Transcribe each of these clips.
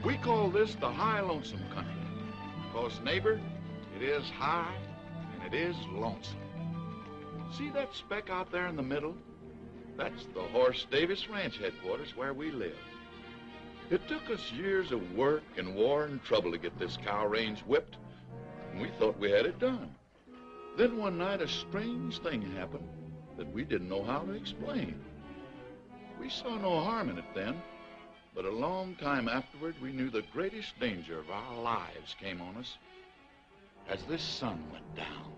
We call this the high lonesome country. Because, neighbor, it is high and it is lonesome. See that speck out there in the middle? That's the Horse Davis Ranch headquarters where we live. It took us years of work and war and trouble to get this cow range whipped, and we thought we had it done. Then one night a strange thing happened that we didn't know how to explain. We saw no harm in it then, but a long time afterward we knew the greatest danger of our lives came on us as this sun went down.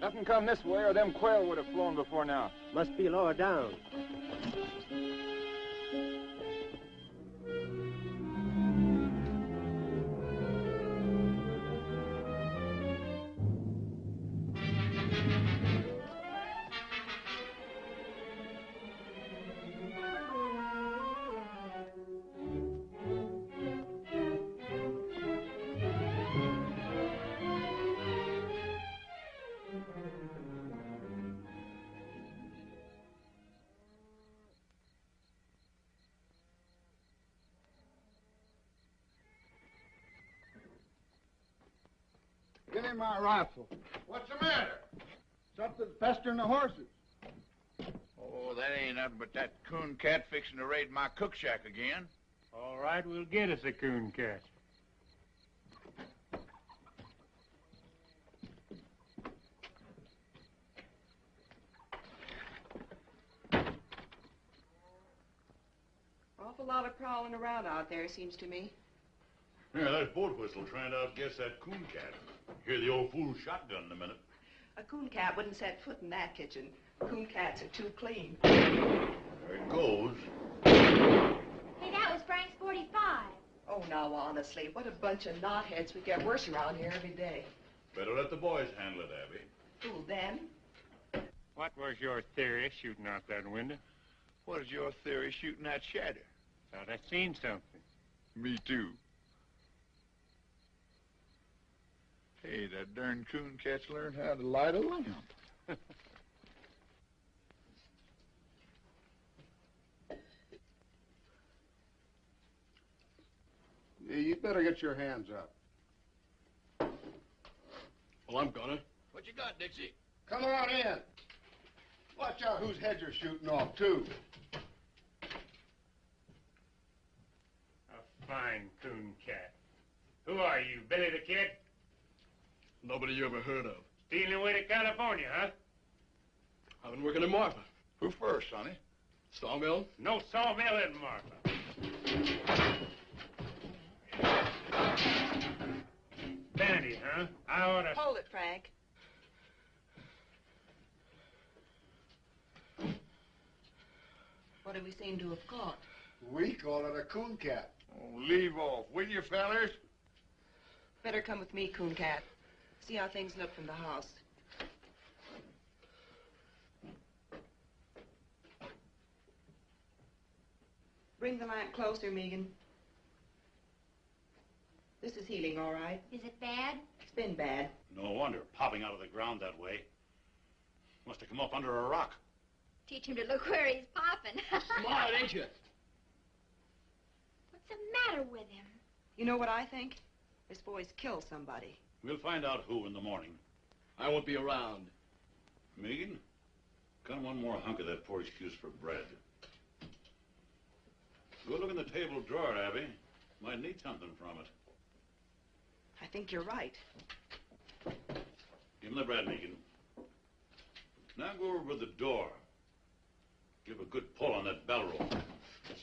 Nothing come this way or them quail would have flown before now. Must be lower down. Give me my rifle. What's the matter? Something's pestering the horses. Oh, that ain't nothing but that coon cat fixing to raid my cook shack again. All right, we'll get us a coon cat. Awful lot of prowling around out there, seems to me. Yeah, that's boat whistle trying to outguess that coon cat. Hear the old fool shotgun in a minute. A coon cat wouldn't set foot in that kitchen. Coon cats are too clean. There it goes. Hey, that was Frank's 45. Oh, now, honestly, what a bunch of knotheads. We get worse around here every day. Better let the boys handle it, Abby. Who, them? What was your theory shooting out that window? What is your theory shooting that shadow? Thought I seen something. Me too. Hey, that darn coon cat's learned how to light a lamp. Yeah, you'd better get your hands up. Well, I'm gonna. What you got, Dixie? Come on in. Watch out whose heads are shooting off, too. A fine coon cat. Who are you, Billy the Kid? Nobody you ever heard of. Stealing away to California, huh? I've been working in Marfa. Who first, sonny? Sawmill? No sawmill in Marfa. Dandy, huh? I ought to... Hold it, Frank. What do we seem to have caught? We call it a coon cat. Oh, leave off, will you, fellers? Better come with me, coon cat. See how things look from the house. Bring the lamp closer, Megan. This is healing, all right. Is it bad? It's been bad. No wonder, popping out of the ground that way. Must have come up under a rock. Teach him to look where he's popping. Smart, ain't you? What's the matter with him? You know what I think? This boy's killed somebody. We'll find out who in the morning. I won't be around. Megan, got one more hunk of that poor excuse for bread. Go look in the table drawer, Abby. Might need something from it. I think you're right. Give him the bread, Megan. Now go over to the door. Give a good pull on that bell rope.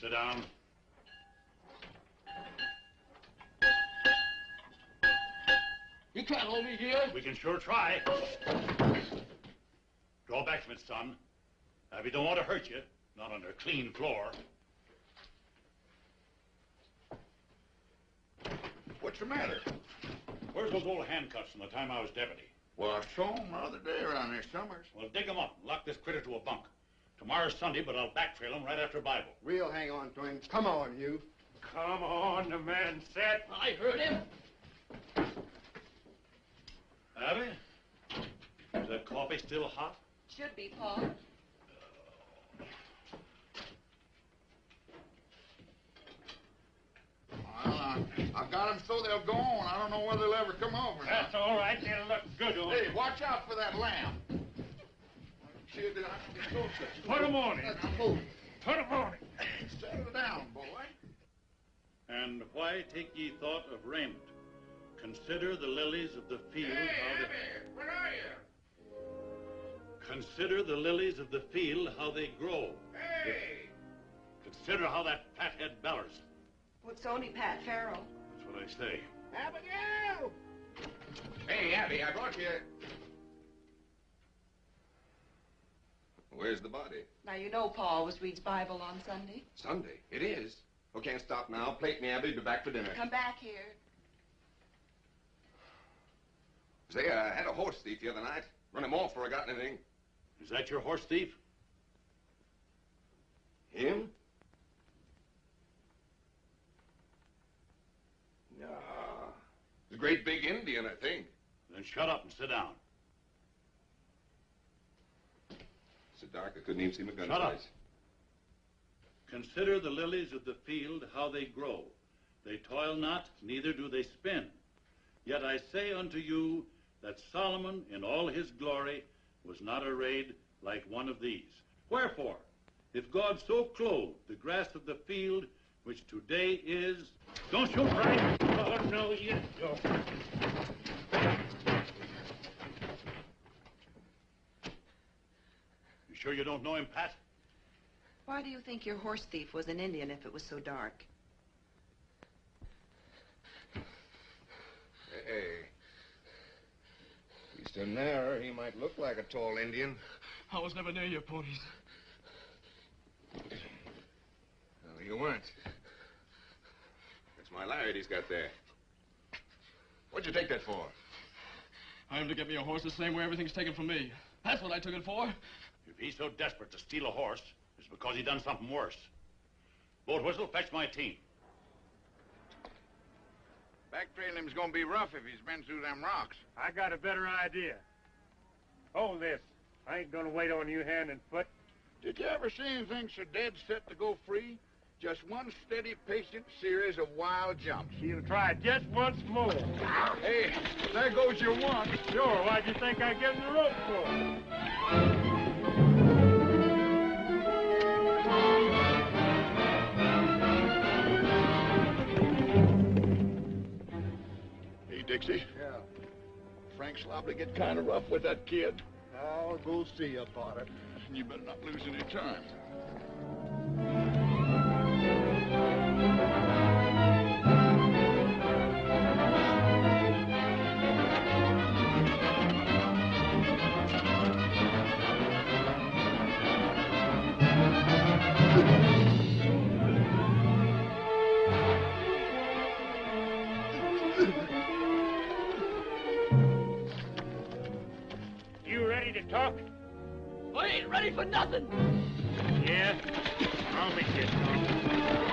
Sit down. You can't hold me here. We can sure try. Draw back from it, son. Abby don't want to hurt you. Not on her clean floor. What's the matter? Where's those old handcuffs from the time I was deputy? Well, I saw him the other day around there, Summers. Well, dig them up and lock this critter to a bunk. Tomorrow's Sunday, but I'll backtrail him right after Bible. We'll hang on to him. Come on, you. Come on, the man said. I heard him. Abby? Is that coffee still hot? Should be, Paul. Well, I've got them so they'll go on. I don't know whether they'll ever come over. That's all right. They'll look good on Hey, you. watch out for that lamb. See, I can get closer. Put 'em on him. Let's move. Put 'em on him. Settle down, boy. And why take ye thought of raiment? Consider the lilies of the field. Where are you? Consider the lilies of the field, how they grow. Hey! Consider how that fathead bellers. Well, it's only Pat Farrell. That's what I say. Abigail! Hey, Abby, I brought you... Where's the body? Now, you know Paul always reads Bible on Sunday. Sunday. It is. Oh, can't stop now. Plate me, Abby. Be back for dinner. Come back here. Say, I had a horse thief the other night. Run him off before I got anything. Is that your horse thief? Him? No. He's a great big Indian, I think. Then shut up and sit down. So dark I couldn't even see my gun Shut up. sights. Consider the lilies of the field, how they grow. They toil not, neither do they spin. Yet I say unto you that Solomon in all his glory was not arrayed like one of these. Wherefore, if God so clothed the grass of the field, which today is... Don't shoot, Frank! Oh, no, you don't. You sure you don't know him, Pat? Why do you think your horse thief was an Indian if it was so dark? Hey. He's so narrow, he might look like a tall Indian. I was never near your ponies. Well, you weren't. That's my lariat he's got there. What'd you take that for? I am to get me a horse the same way everything's taken from me. That's what I took it for. If he's so desperate to steal a horse, it's because he done something worse. Boat whistle, fetch my team. Backtrailing him's gonna be rough if he's been through them rocks. I got a better idea. Hold this. I ain't gonna wait on you hand and foot. Did you ever see anything so dead set to go free? Just one steady, patient series of wild jumps. He'll try just once more. Hey, there goes your one. Sure, why'd you think I gave him the rope for? Hey, Dixie. Yeah. Frank's liable to get kind of rough with that kid. I'll go see about it. And you better not lose any time. You ready to talk? I ain't ready for nothing. Yeah? I'll meet you.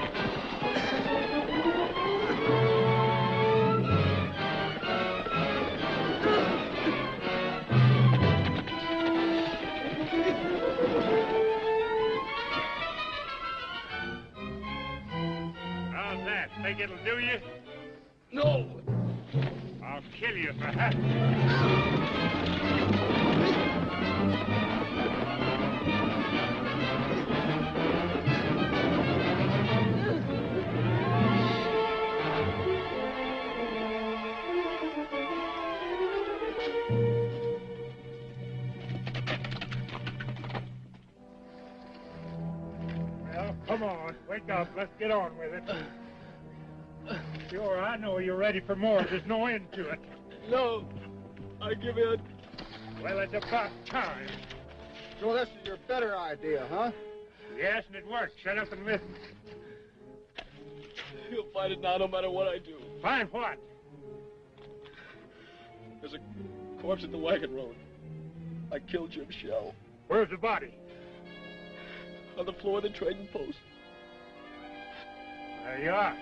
How's that? Think it'll do you? No. I'll kill you for that. Come on, wake up. Let's get on with it. Sure, I know you're ready for more. There's no end to it. No, I give in. Well, it's about time. So this is your better idea, huh? Yes, and it worked. Shut up and listen. He'll find it now no matter what I do. Find what? There's a corpse at the wagon road. I killed Jim Shell. Where's the body? On the floor of the trading post. There you are.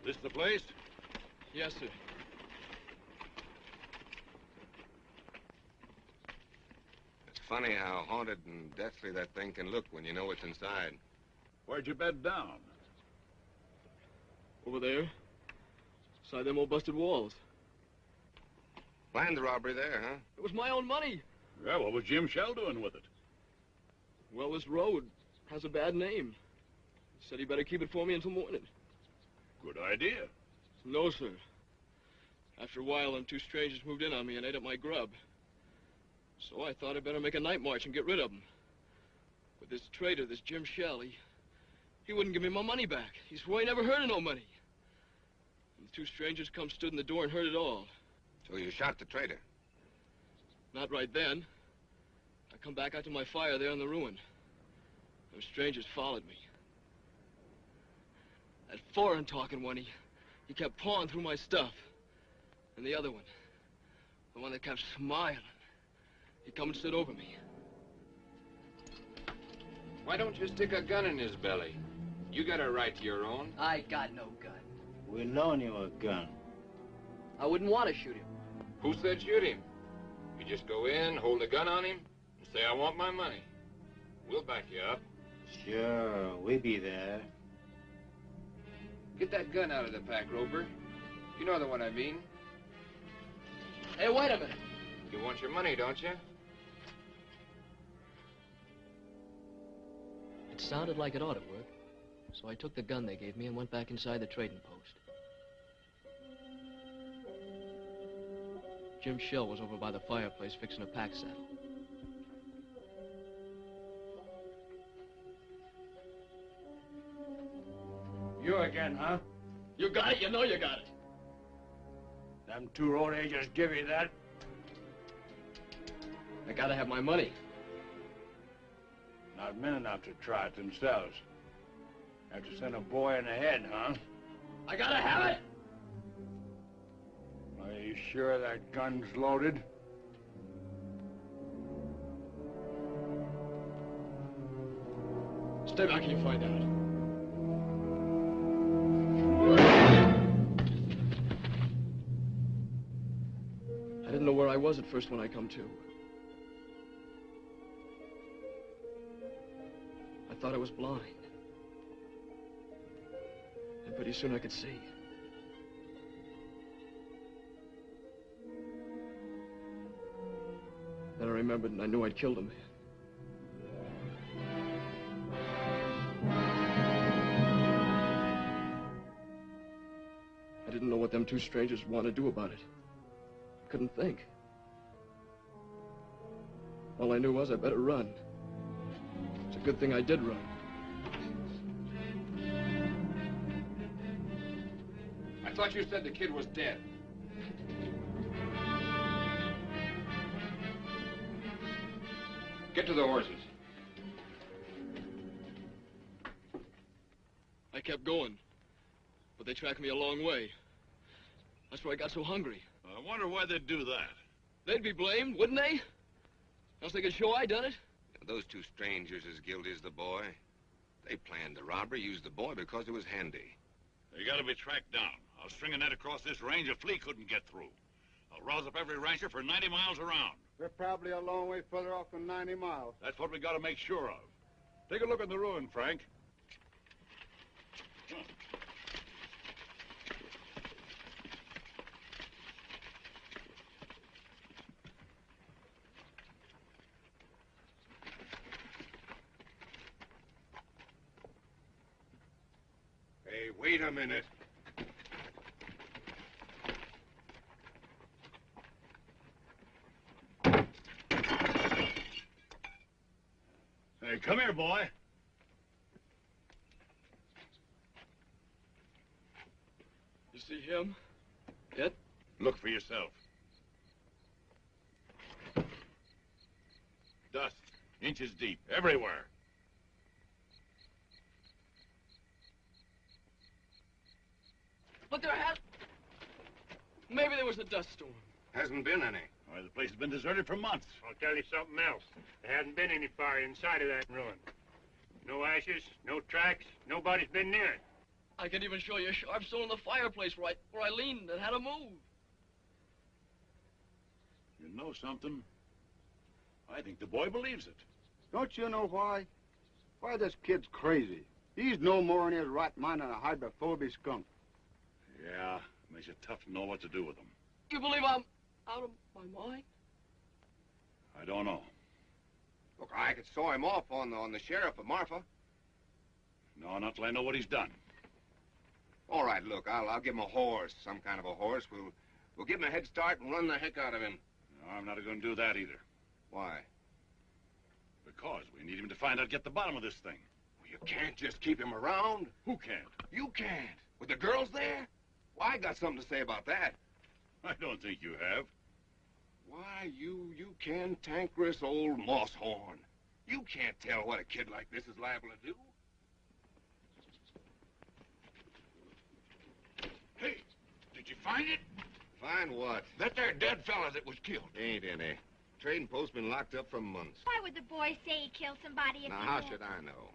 This the place? Yes, sir. It's funny how haunted and deathly that thing can look when you know what's inside. Where'd you bed down? Over there. Beside them old busted walls. Planned the robbery there, huh? It was my own money. Yeah, what was Jim Shell doing with it? Well, this road has a bad name. He said he better keep it for me until morning. Good idea. No, sir. After a while, them two strangers moved in on me and ate up my grub. So I thought I'd better make a night march and get rid of them. But this traitor, this Jim Shell, he wouldn't give me my money back. He swore he never heard of no money. And the two strangers come stood in the door and heard it all. So you shot the traitor? Not right then. I come back out to my fire there in the ruin. Those strangers followed me. That foreign-talking one, he kept pawing through my stuff. And the other one, the one that kept smiling, he come and stood over me. Why don't you stick a gun in his belly? You got a right to your own. I got no gun. We loan you a gun. I wouldn't want to shoot him. Who said shoot him? You just go in, hold a gun on him, and say, I want my money. We'll back you up. Sure, we be there. Get that gun out of the pack, Roper. You know the one I mean. Hey, wait a minute. You want your money, don't you? It sounded like it ought to work. So I took the gun they gave me and went back inside the trading post. Jim Shell was over by the fireplace fixing a pack saddle. You again, huh? You got it, you know you got it. Them two road agents give you that? I gotta have my money. Not men enough to try it themselves. Have to send a boy in the head, huh? I gotta have it! Are you sure that gun's loaded? Stay back and you find out. I didn't know where I was at first when I come to. I thought I was blind. And pretty soon I could see. Then I remembered and I knew I'd killed him. I didn't know what them two strangers wanted to do about it. I couldn't think. All I knew was I better run. It's a good thing I did run. I thought you said the kid was dead. Get to the horses. I kept going, but they tracked me a long way. That's where I got so hungry. I wonder why they'd do that. They'd be blamed, wouldn't they? Else they could show I done it. Those two strangers as guilty as the boy. They planned the robbery, used the boy because it was handy. They gotta be tracked down. I'll string a net across this range a flea couldn't get through. I'll rouse up every rancher for 90 miles around. They're probably a long way further off than 90 miles. That's what we gotta make sure of. Take a look at the ruin, Frank. Wait a minute. Hey, come here, boy. You see him? Yet? Look for yourself. Dust, inches deep, everywhere. But there has... Maybe there was a dust storm. Hasn't been any. Why, the place has been deserted for months. I'll tell you something else. There hasn't been any fire inside of that ruin. No ashes, no tracks, nobody's been near it. I can even show you a sharp stone in the fireplace where I leaned and had to move. You know something? I think the boy believes it. Don't you know why? Why, this kid's crazy. He's no more in his right mind than a hydrophobic skunk. Yeah, makes it tough to know what to do with him. You believe I'm out of my mind? I don't know. Look, I could saw him off on the sheriff of Marfa. No, not till I know what he's done. All right, look, I'll give him a horse, some kind of a horse. We'll give him a head start and run the heck out of him. No, I'm not going to do that either. Why? Because we need him to find out, get the bottom of this thing. Well, you can't just keep him around. Who can't? You can't. With the girls there? Well, I got something to say about that. I don't think you have. Why, you cantankerous old moss-horn. You can't tell what a kid like this is liable to do. Hey, did you find it? Find what? That there dead fella that was killed. Ain't any. Trading post's been locked up for months. Why would the boy say he killed somebody if Now, he how did? should I know?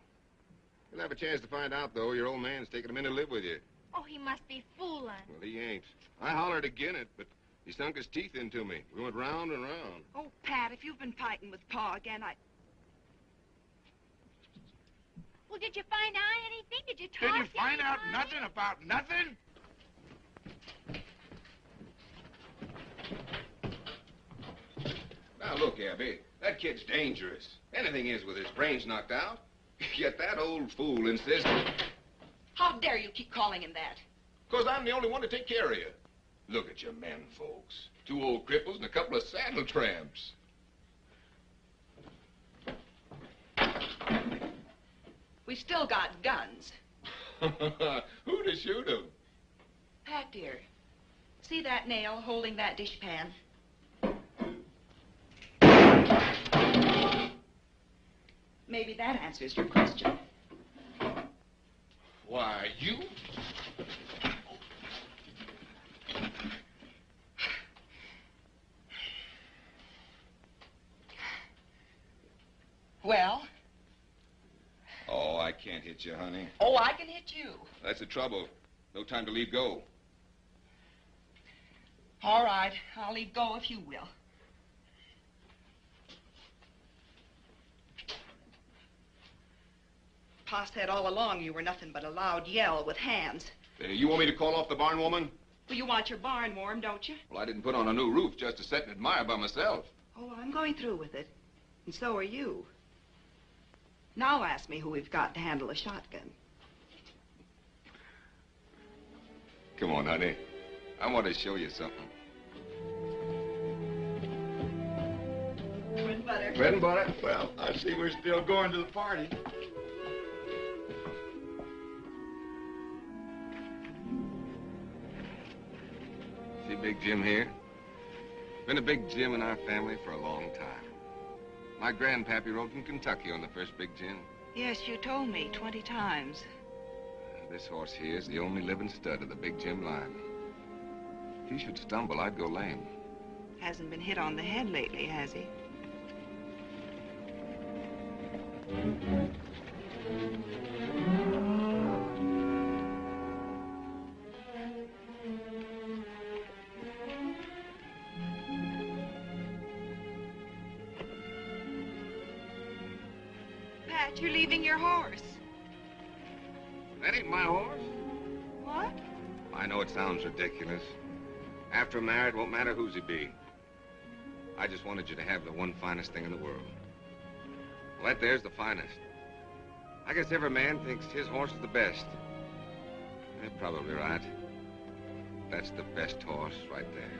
You'll have a chance to find out, though. Your old man's taking him in to live with you. Oh, he must be fooling. Well, he ain't. I hollered again it, but he sunk his teeth into me. We went round and round. Oh, Pat, if you've been fighting with Pa again, Well, did you find out anything? Did you talk Did you to find out anybody? nothing about nothing? Now, look, Abby, that kid's dangerous. Anything is with his brains knocked out. Yet that old fool insists... how dare you keep calling him that? Because I'm the only one to take care of you. Look at your men, folks. 2 old cripples and a couple of saddle tramps. We still got guns. Who to shoot 'em? Pat, dear, see that nail holding that dishpan? Maybe that answers your question. Why, you... Well? Oh, I can't hit you, honey. Oh, I can hit you. That's the trouble. No time to leave go. All right, I'll leave go if you will. Pa said all along you were nothing but a loud yell with hands. You want me to call off the barn woman? Well, you want your barn warm, don't you? Well, I didn't put on a new roof just to sit and admire by myself. Oh, I'm going through with it. And so are you. Now ask me who we've got to handle a shotgun. Come on, honey. I want to show you something. Bread and butter. Bread and butter? Well, I see we're still going to the party. See Big Jim here? Been a big Jim in our family for a long time. My grandpappy rode from Kentucky on the first Big Jim. Yes, you told me 20 times. This horse here is the only living stud of the Big Jim line. If he should stumble, I'd go lame. Hasn't been hit on the head lately, has he? Pat, you're leaving your horse. That ain't my horse. What? I know it sounds ridiculous. After I'm married, it won't matter whose he be. I just wanted you to have the one finest thing in the world. Well, that there's the finest. I guess every man thinks his horse is the best. You're probably right. That's the best horse right there.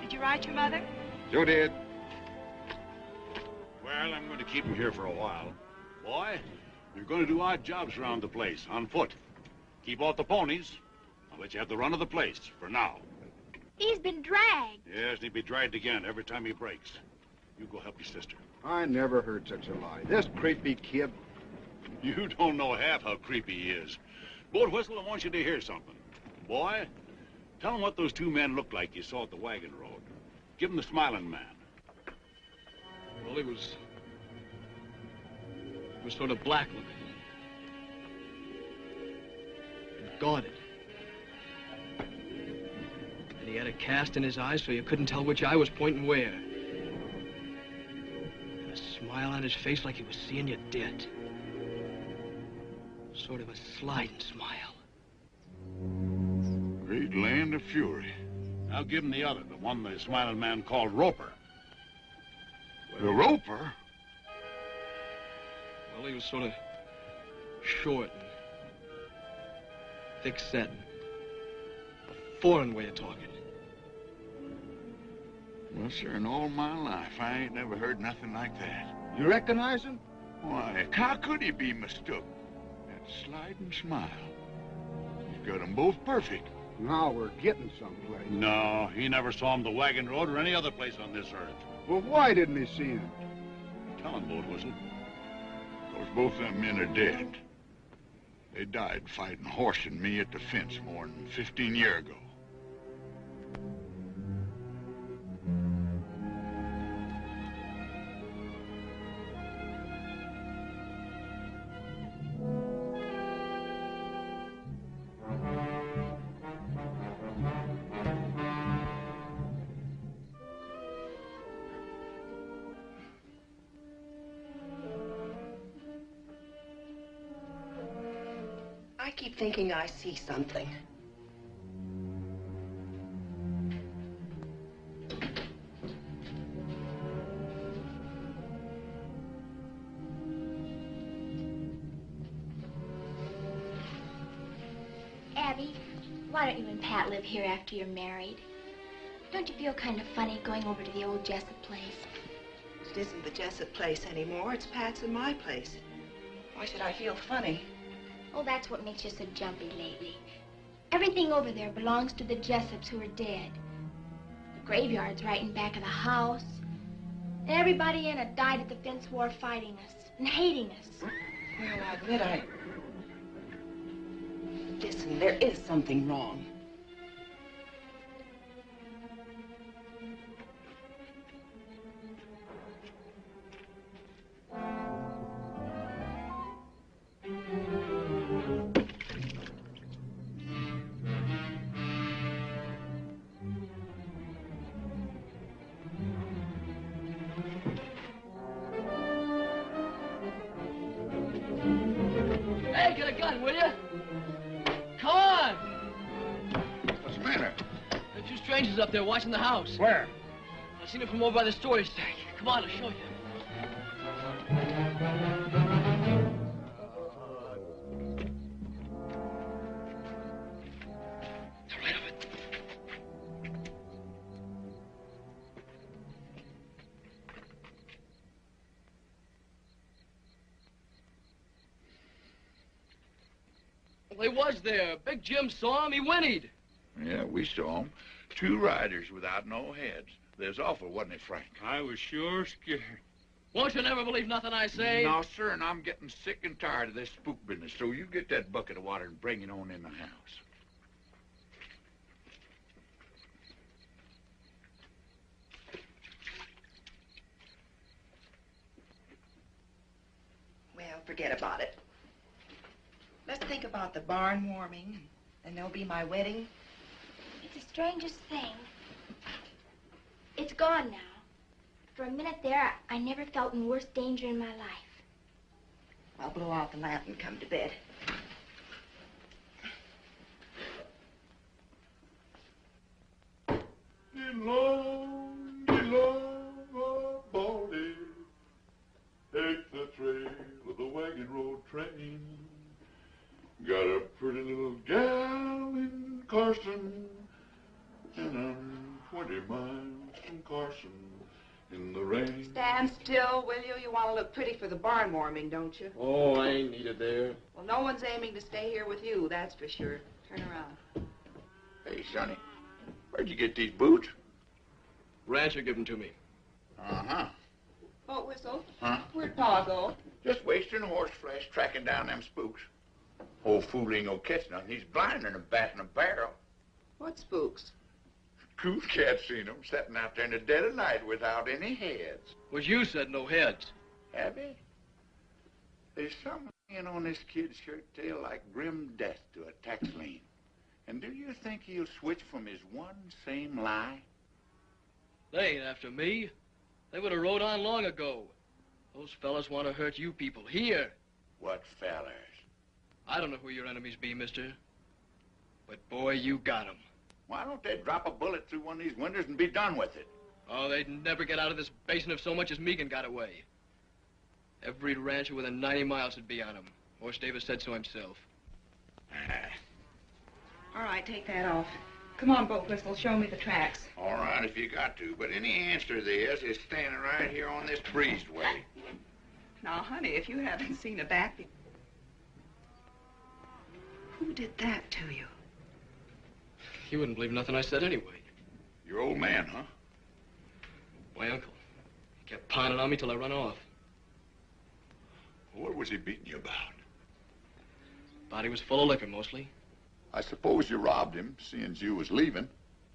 Did you write your mother? Sure did. Well, I'm going to keep him here for a while. Boy, you're going to do odd jobs around the place, on foot. Keep off the ponies. I'll let you have the run of the place, for now. He's been dragged. Yes, and he'll be dragged again every time he breaks. You go help your sister. I never heard such a lie. This creepy kid. You don't know half how creepy he is. Boat Whistle, I want you to hear something. Boy, tell him what those two men looked like you saw at the wagon road. Give him the smiling man. Well, he was sort of black looking. And guarded. And he had a cast in his eyes so you couldn't tell which eye was pointing where. And a smile on his face like he was seeing you dead. Sort of a sliding smile. Great land of fury. Now give him the other, the one the smiling man called Roper. The Roper? Well, he was sort of short and thick-set. A foreign way of talking. Well, sir, in all my life, I ain't never heard nothing like that. You recognize him? Why, how could he be mistook? That sliding smile. He's got them both perfect. Now we're getting someplace. No, he never saw him the wagon road or any other place on this earth. Well, why didn't he see him? Tell him, Boat Whistle. Because both them men are dead. They died fighting Horse and me at the fence more than 15 years ago. I keep thinking I see something. Abby, why don't you and Pat live here after you're married? Don't you feel kind of funny going over to the old Jessup place? It isn't the Jessup place anymore. It's Pat's and my place. Why should I feel funny? Oh, that's what makes you so jumpy lately. Everything over there belongs to the Jessups who are dead. The graveyard's right in back of the house. And everybody in it died at the fence war fighting us and hating us. Well, I admit Listen, there is something wrong. Hey, get a gun, will you? Come on! What's the matter? There are two strangers up there watching the house. Where? I seen them from over by the storage tank. Come on, I'll show you. They're right of it. Well, he was there. Big Jim saw him. He whinnied. Yeah, we saw him. Two riders without no heads. There's awful, wasn't it, Frank? I was sure scared. Won't you never believe nothing I say? No, sir, and I'm getting sick and tired of this spook business, so you get that bucket of water and bring it on in the house. Well, forget about it. Let's think about the barn warming, and there'll be my wedding. It's the strangest thing. It's gone now. For a minute there, I never felt in worse danger in my life. I'll blow out the lamp and come to bed. Long, long. Carson, and I'm 20 miles from Carson in the rain. Stand still, will you? You want to look pretty for the barn warming, don't you? Oh, I ain't needed there. Well, no one's aiming to stay here with you, that's for sure. Turn around. Hey, Sonny, where'd you get these boots? Rancher gave them to me. Uh-huh. Boat whistle? Huh? Where'd Pa go? Just wasting horse flesh tracking down them spooks. Old fool ain't gonna catch nothing. He's blinder than a bat in a barrel. What spooks? Cool cat seen them sitting out there in the dead of night without any heads. Was you said no heads? Have he? There's something on this kid's shirt tail like grim death to a tax lien. And do you think he'll switch from his one same lie? They ain't after me. They would have rode on long ago. Those fellas want to hurt you people here. What fellers? I don't know who your enemies be, mister. But boy, you got 'em. Why don't they drop a bullet through one of these windows and be done with it? Oh, they'd never get out of this basin if so much as Megan got away. Every rancher within 90 miles would be on him. Horse Davis said so himself. All right, take that off. Come on, Boat Whistle, show me the tracks. All right, if you got to, but any answer to this is standing right here on this breezeway. Now, honey, if you haven't seen a back... Who did that to you? You wouldn't believe nothing I said anyway. Your old man, huh? My uncle. He kept pounding on me till I run off. What was he beating you about? Body was full of liquor, mostly. I suppose you robbed him, seeing you was leaving.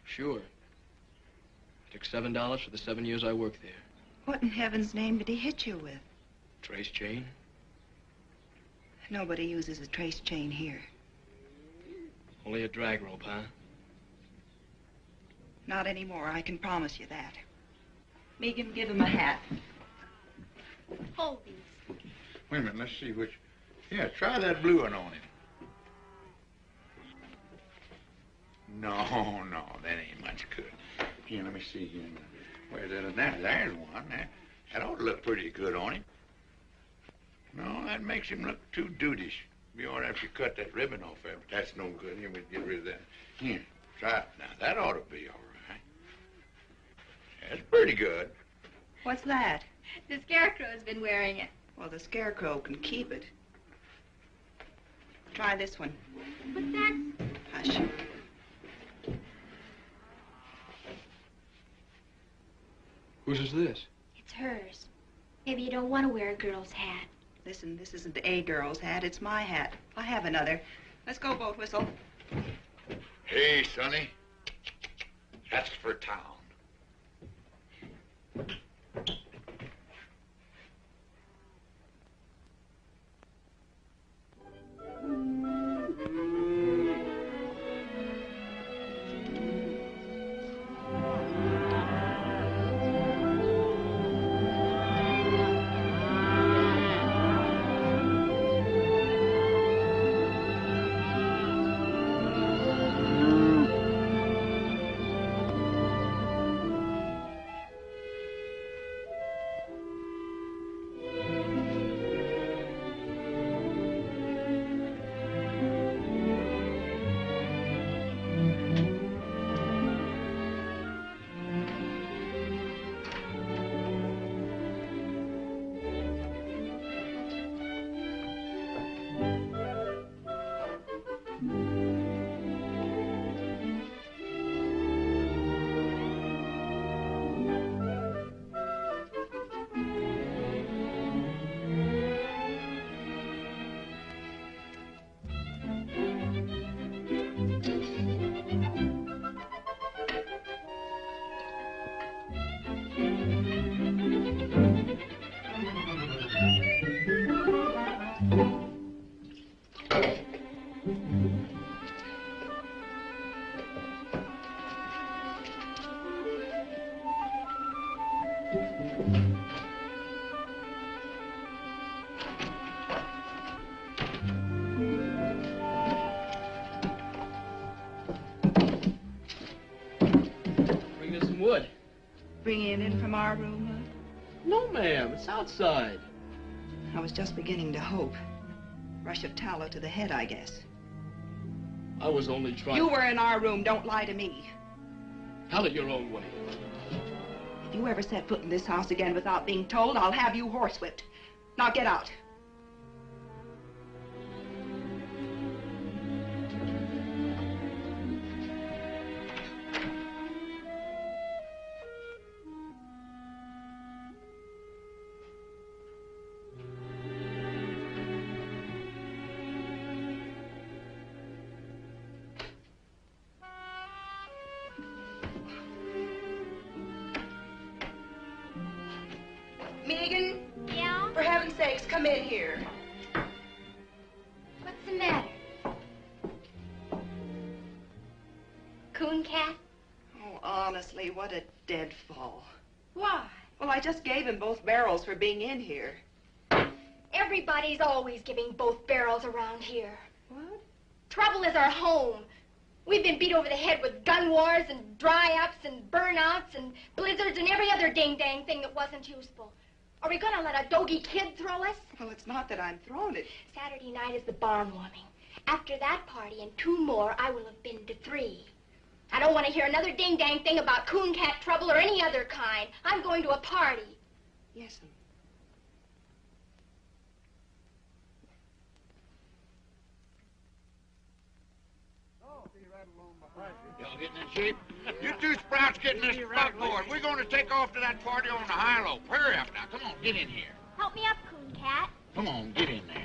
Sure. I took $7 for the 7 years I worked there. What in heaven's name did he hit you with? Trace chain. Nobody uses a trace chain here. Only a drag rope, huh? Not anymore, I can promise you that. Megan, give him a hat. Hold these. Wait a minute, let's see which... Yeah, try that blue one on him. No, that ain't much good. Here, let me see here. Where's that? There's one. That ought to look pretty good on him. No, that makes him look too dudeish. You ought to have to cut that ribbon off there, but that's no good. Here, we'll get rid of that. Here, try it. Now, that ought to be all right. That's pretty good. What's that? The Scarecrow's been wearing it. Well, the Scarecrow can keep it. Try this one. What's that? Hush. Whose is this? It's hers. Maybe you don't want to wear a girl's hat. Listen, this isn't a girl's hat. It's my hat. I have another. Let's go, Boat Whistle. Hey, Sonny. That's for town. Wood. Bringing it in from our room, huh? No, ma'am. It's outside. I was just beginning to hope. Rush of tallow to the head, I guess. I was only trying... You were in our room. Don't lie to me. Tell it your own way. If you ever set foot in this house again without being told, I'll have you horsewhipped. Now get out. Megan? Yeah? For heaven's sakes, come in here. What's the matter? Coon cat? Oh, honestly, what a deadfall. Why? Well, I just gave him both barrels for being in here. Everybody's always giving both barrels around here. What? Trouble is our home. We've been beat over the head with gun wars and dry-ups and burnouts and blizzards and every other ding-dang thing that wasn't useful. Are we gonna let a doggy kid throw us? Well, it's not that I'm throwing it. Saturday night is the barn warming. After that party and 2 more, I will have been to 3. I don't want to hear another ding-dang thing about coon cat trouble or any other kind. I'm going to a party. Yes'm. Y'all getting in shape? You two sprouts get in this buckboard. We're going to take off to that party on the high lope. Hurry up now. Come on, get in here. Help me up, coon cat. Come on, get in there.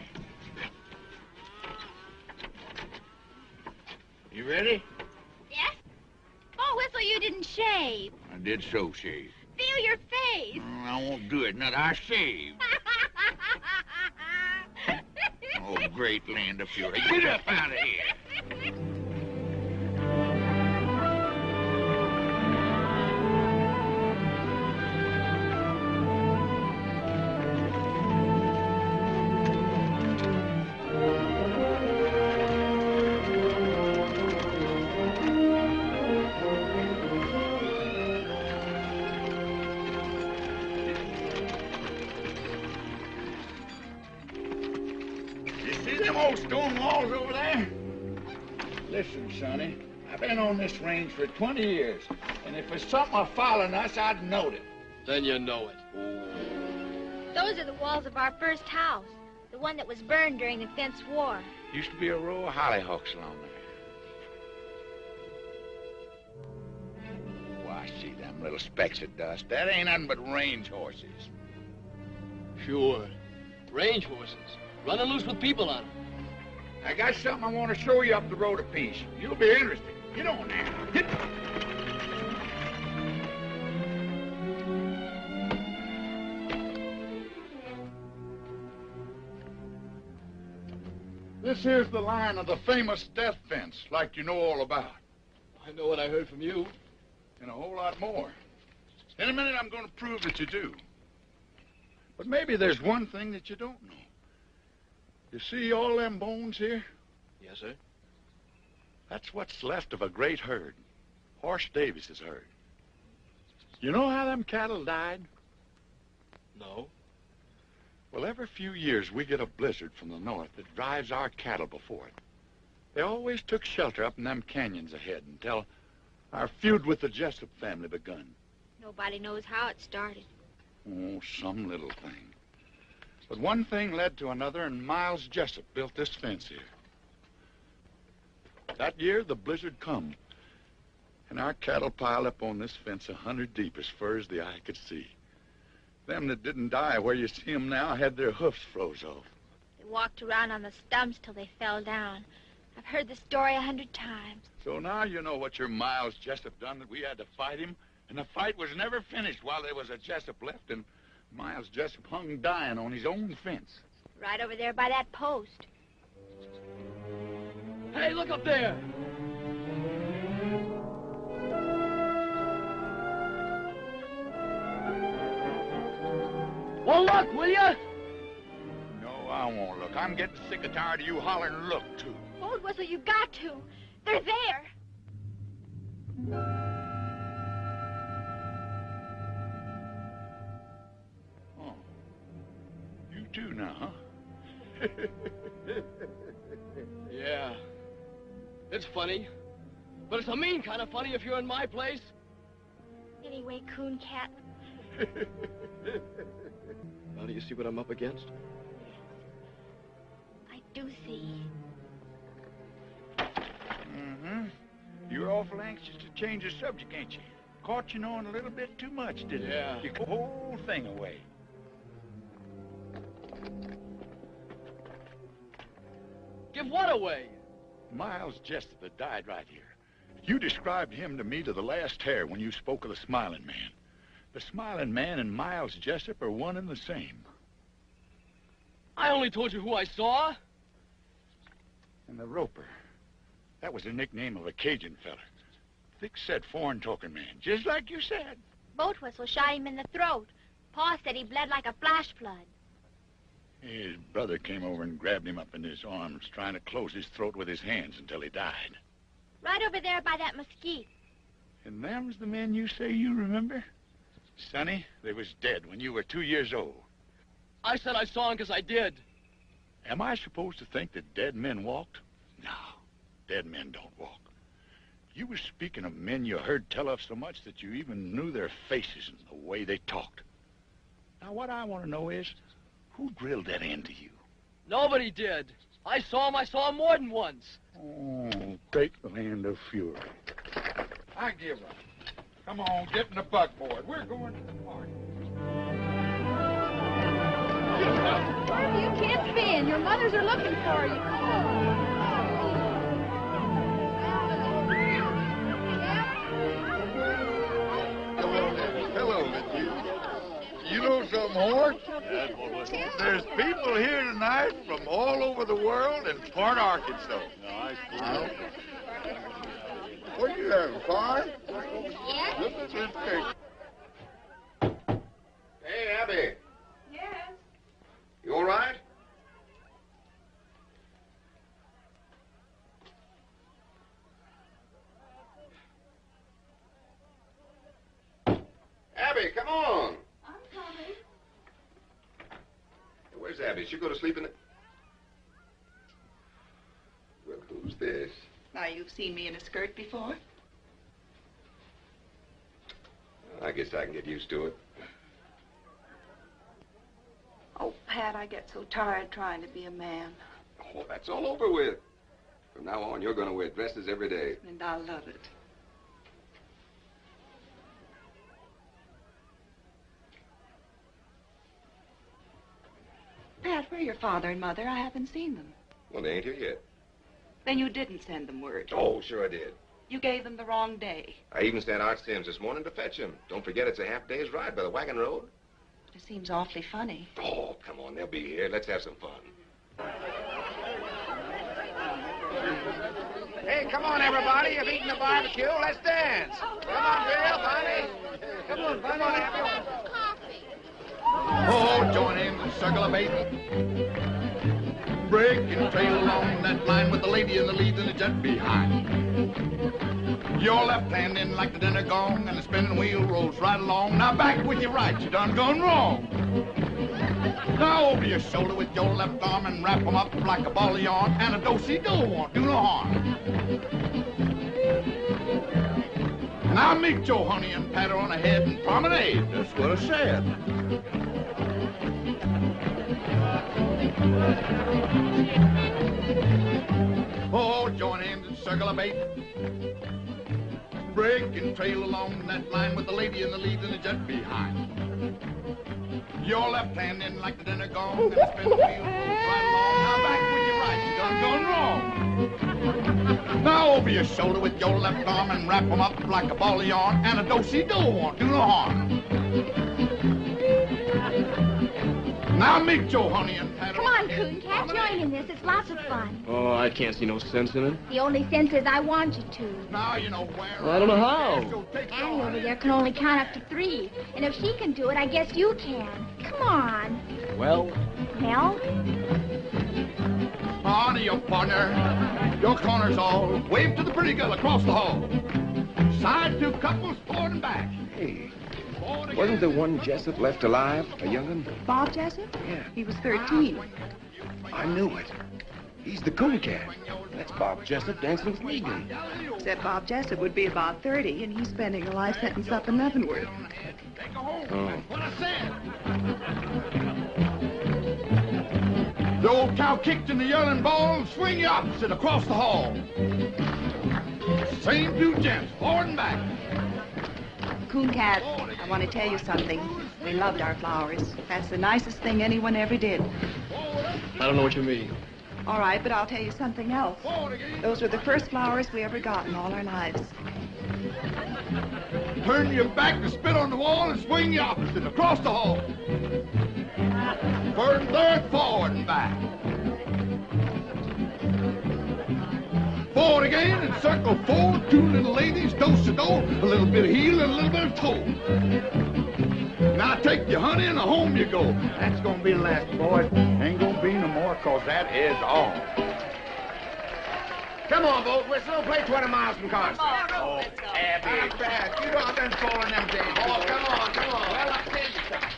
You ready? Yes? Oh, Whistle, you didn't shave. I did so shave. Feel your face. I won't do it. Not I shave. Oh, great land of fury. Get up out of here. Stone walls over there? Listen, Sonny, I've been on this range for 20 years, and if there's something following us, I'd know it. Then you know it. Those are the walls of our first house, the one that was burned during the Fence War. Used to be a row of hollyhocks along there. Why, see them little specks of dust. That ain't nothing but range horses. Sure. Range horses. Running loose with people on them. I got something I want to show you up the road a piece. You'll be interested. Get on there. Get. This here's the line of the famous death fence, like you know all about. I know what I heard from you. And a whole lot more. In a minute, I'm going to prove that you do. But maybe there's one thing that you don't know. You see all them bones here? Yes, sir. That's what's left of a great herd. Horse Davis's herd. You know how them cattle died? No. Well, every few years we get a blizzard from the north that drives our cattle before it. They always took shelter up in them canyons ahead until our feud with the Jessup family begun. Nobody knows how it started. Oh, some little thing. But one thing led to another, and Miles Jessup built this fence here. That year, the blizzard come, and our cattle piled up on this fence 100 deep as far as the eye could see. Them that didn't die where you see them now had their hoofs froze off. They walked around on the stumps till they fell down. I've heard the story 100 times. So now you know what your Miles Jessup done, that we had to fight him, and the fight was never finished while there was a Jessup left, and Miles Jessup hung dying on his own fence. Right over there by that post. Hey, look up there! Well, look, will ya? No, I won't look. I'm getting sick and tired of you hollering look, too. Old Whistle, you got to. They're there. Oh. You too now, huh? Yeah. It's funny. But it's a mean kind of funny if you're in my place. Anyway, Coon Cat. Now do you see what I'm up against? I do see. Mm-hmm. You're awful anxious to change the subject, ain't you? Caught you knowing a little bit too much, didn't Yeah. you? You put the whole thing away. Give what away? Miles Jessup that died right here. You described him to me to the last hair when you spoke of the Smiling Man. The Smiling Man and Miles Jessup are one and the same. I only told you who I saw. And the Roper. That was the nickname of a Cajun fella. Thick-set, foreign-talking man, just like you said. Boat whistle shot him in the throat. Pa said he bled like a flash flood. His brother came over and grabbed him up in his arms, trying to close his throat with his hands until he died. Right over there by that mesquite. And them's the men you say you remember? Sonny, they was dead when you were 2 years old. I said I saw him because I did. Am I supposed to think that dead men walked? No, dead men don't walk. You were speaking of men you heard tell of so much that you even knew their faces and the way they talked. Now, what I want to know is, who drilled that into you? Nobody did. I saw him more than once. Oh, take the hand of fury. I give up. Come on, get in the buckboard. We're going to the party. Where have you kids been? Your mothers are looking for you. Come on. Hello, Mitzi. You know something, Hort? There's people here tonight from all over the world in Port Arkansas. What are you having, fun? Yes? Hey, Abby. Yes. You all right? Abby, come on. I'm coming. Where's Abby? She'll go to sleep in the... Well, who's this? Now, you've seen me in a skirt before? I guess I can get used to it. Oh, Pat, I get so tired trying to be a man. Oh, that's all over with. From now on, you're going to wear dresses every day. And I love it. Pat, where are your father and mother? I haven't seen them. Well, they ain't here yet. Then you didn't send them word. Oh, sure I did. You gave them the wrong day. I even sent Art Sims this morning to fetch him. Don't forget it's a half day's ride by the wagon road. It seems awfully funny. Oh, come on, they'll be here. Let's have some fun. Hey, come on, everybody. You've eaten the barbecue. Let's dance. Come on, Bill, Bonnie. Come on, come on, Abby. Oh, join in the circle of eight. Break and trail along that line with the lady in the lead and the gent behind. Your left hand in like the dinner gong, and the spinning wheel rolls right along. Now back with your right, you done gone wrong. Now over your shoulder with your left arm and wrap 'em up like a ball of yarn, and a do-si-do won't do no harm. Now meet your honey and pat her on the head and promenade. That's what I said. Oh, join hands and circle of eight. Break and trail along that line with the lady in the lead and the gent behind. Your left hand in like the dinner gong, and spin the wheel right along. Now back with your right, you done gone wrong. Now over your shoulder with your left arm and wrap 'em up like a ball of yarn, and a do-si-do won't do no harm. Now meet your honey and pat her. Come on, Coon Cat, join in this. It's lots of fun. Oh, I can't see no sense in it. The only sense is I want you to. Now you know where. Well, I don't know how. Annie over there can only count up to 3. And if she can do it, I guess you can. Come on. Well? Well? On to your partner. Your corner's all. Wave to the pretty girl across the hall. Side two couples, forward and back. Hey, wasn't there one Jessup left alive, a young'un? Bob Jessup? Yeah. He was 13. I knew it. He's the coon cat. That's Bob Jessup dancing with Regan. Except Bob Jessup would be about 30, and he's spending a life sentence up in Leavenworth. Oh. The old cow kicked in the yelling ball and swing you opposite across the hall. Same two gents, forward and back. Coon cat, I want to tell you something. We loved our flowers. That's the nicest thing anyone ever did. I don't know what you mean. All right, but I'll tell you something else. Those were the first flowers we ever got in all our lives. Turn your back to spit on the wall and swing you opposite across the hall. First, third, forward and back. Forward again and circle forward. Two little ladies, do-si-do, a little bit of heel and a little bit of toe. Now take your honey and home you go. That's gonna be the last, boys. Ain't gonna be no more, 'cause that is all. Come on, boat whistle. Play 20 miles from Carson. Oh, Abby. Not bad. You know I've been falling them days. Oh, come on, come on. Well, I'll tell you something.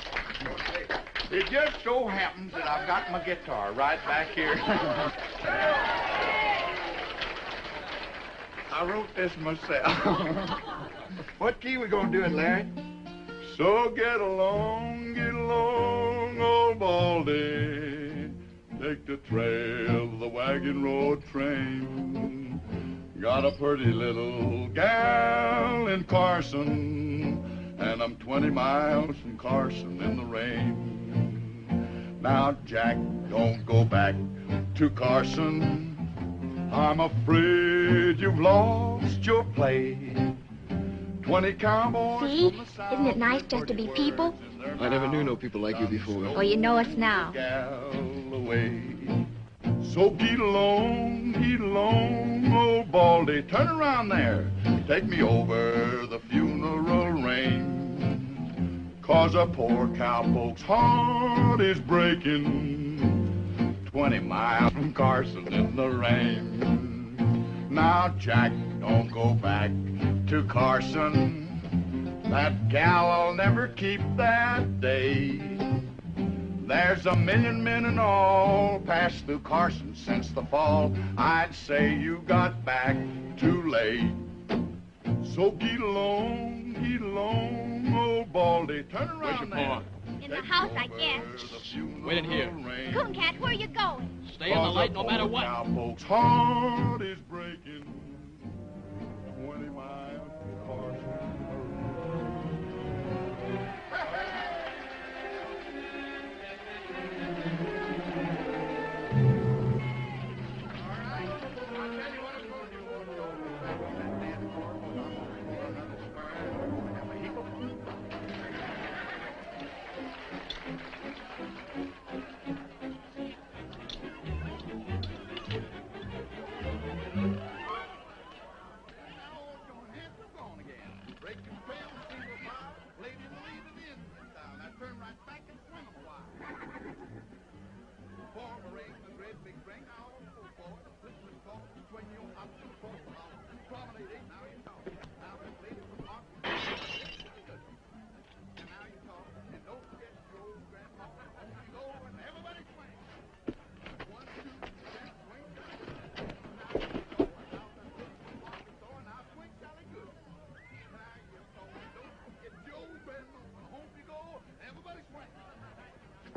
It just so happens that I've got my guitar right back here. I wrote this myself. What key we gonna do it, Larry? So get along, old Baldy. Take the trail of the wagon road train. Got a pretty little gal in Carson, and I'm 20 miles from Carson in the rain. Now, Jack, don't go back to Carson. I'm afraid you've lost your place. 20 cowboys. See? Isn't it nice just to be people? I never knew no people like you before. Well, you know us now. So get along, old Baldy. Turn around there. Take me over the funeral range. 'Cause a poor cowpoke's heart is breaking. 20 miles from Carson in the rain. Now, Jack, don't go back to Carson. That gal'll never keep that day. There's a million men and all passed through Carson since the fall. I'd say you got back too late. So get along, old Baldy. Turn around there. In the house, I guess. Wait in here. Coon cat, where are you going? Stay in the light no matter what. Cowpoke's heart is breaking. 20 miles from Carson.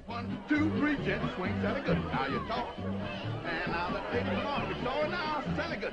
One, two, three, gents, swing, Sally good. Now you talk. And now let's take it on. It's all now, Sally good.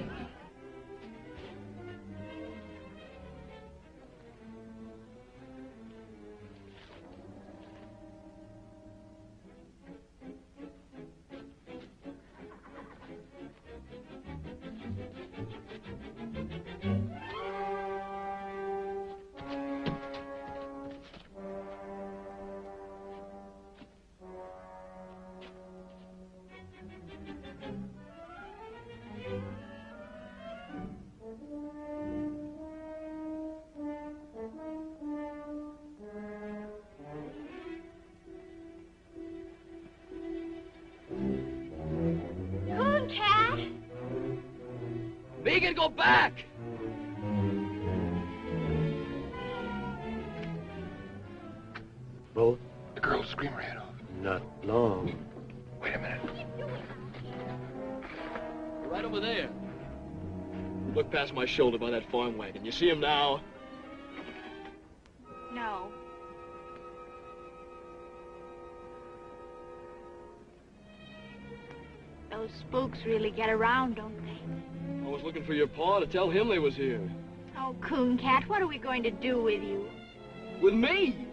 Coon cat? Megan, go back! Both? The girl's screamer head off. Not long. Wait a minute. there. Look past my shoulder by that farm wagon. You see him now? No. Those spooks really get around, don't they? I was looking for your pa to tell him they was here. Oh, Coon Cat, what are we going to do with you? With me?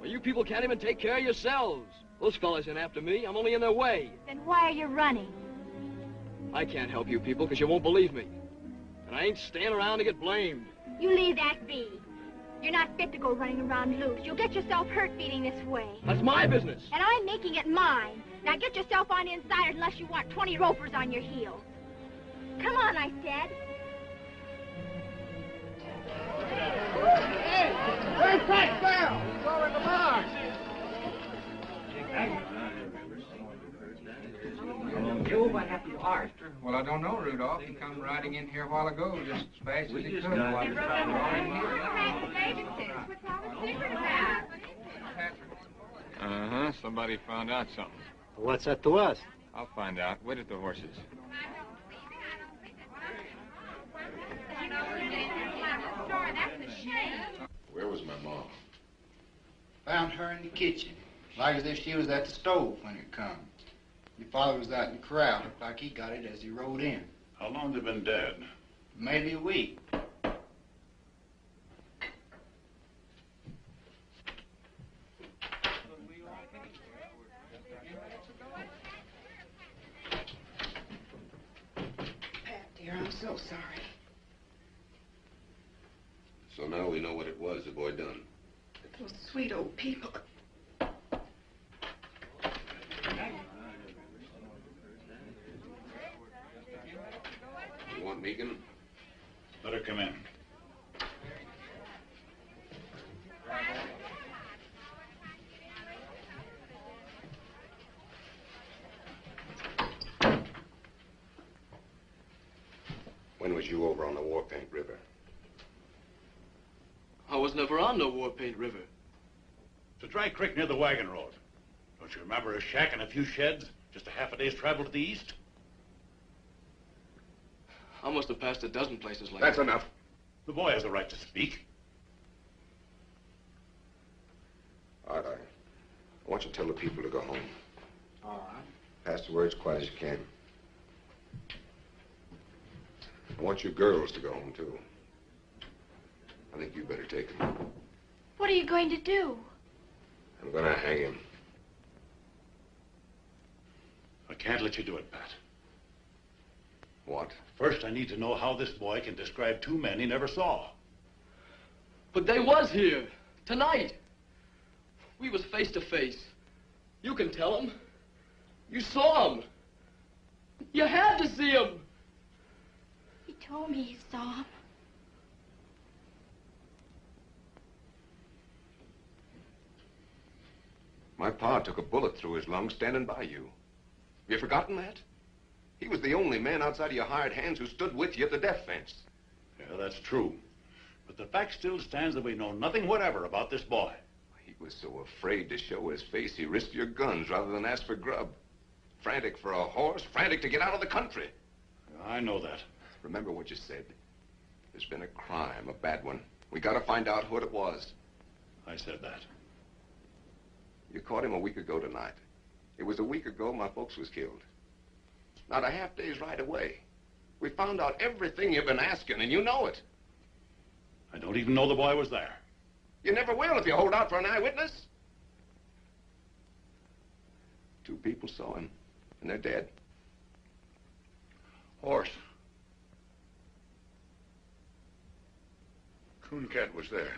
Well, you people can't even take care of yourselves. Those fellas ain't after me. I'm only in their way. Then why are you running? I can't help you people because you won't believe me. And I ain't staying around to get blamed. You leave that be. You're not fit to go running around loose. You'll get yourself hurt feeding this way. That's my business. And I'm making it mine. Now get yourself on inside unless you want 20 ropers on your heels. Come on, I said. Hey, where's Pat Bell? He's over in the barn. Joe, what happened to Art? Well, I don't know, Rudolph. He come riding in here a while ago, just as fast as he could. Uh-huh. Somebody found out something. What's that to us? I'll find out. Wait at the horses. Where was my mom? Found her in the kitchen, like as if she was at the stove when it come. Your father was out in the corral. Looked like he got it as he rode in. How long they been dead? Maybe a week. Pat, dear, I'm so sorry. So now we know what it was the boy done. Those sweet old people. You want Megan? Let her come in. When was you over on the War Paint River? I was never on no War Paint River. It's a dry creek near the wagon road. Don't you remember a shack and a few sheds? Just a half a day's travel to the east? I must have passed a dozen places like That's that. enough. The boy has the right to speak. All right, I want you to tell the people to go home. All right. Pass the word as quiet as you can. I want you girls to go home, too. I think you better take him. What are you going to do? I'm gonna hang him. I can't let you do it, Pat. What? First, I need to know how this boy can describe two men he never saw. But they was here. Tonight. We was face to face. You can tell them. You saw him. You had to see him. He told me he saw him. My pa took a bullet through his lung standing by you. Have you forgotten that? He was the only man outside of your hired hands who stood with you at the death fence. Yeah, that's true. But the fact still stands that we know nothing whatever about this boy. He was so afraid to show his face, he risked your guns rather than ask for grub. Frantic for a horse, frantic to get out of the country. I know that. Remember what you said. There's been a crime, a bad one. We gotta find out what it was. I said that. You caught him a week ago tonight. It was a week ago my folks was killed. Not a half day's ride away. We found out everything you've been asking, and you know it. I don't even know the boy was there. You never will if you hold out for an eyewitness. 2 people saw him, and they're dead. Horse. Coon Cat was there.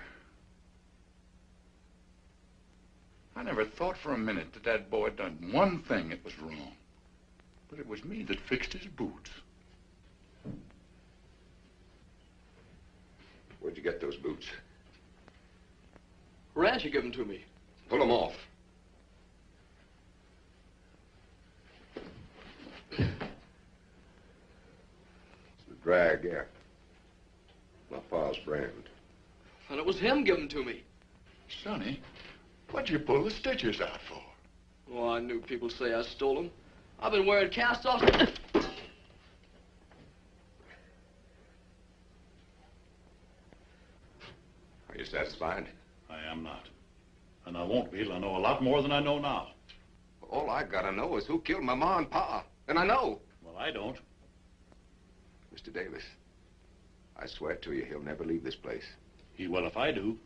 I never thought for a minute that that boy done one thing that was wrong. But it was me that fixed his boots. Where'd you get those boots? Rancher gave them to me. Pull them off. It's the drag, yeah. My pa's brand. And it was him giving them to me. Sonny, what'd you pull the stitches out for? Oh, I knew people'd say I stole them. I've been wearing cast-offs. You satisfied? I am not. And I won't be till I know a lot more than I know now. All I gotta know is who killed my ma and pa. And I know. Well, I don't. Mr. Davis, I swear to you, he'll never leave this place. He will if I do.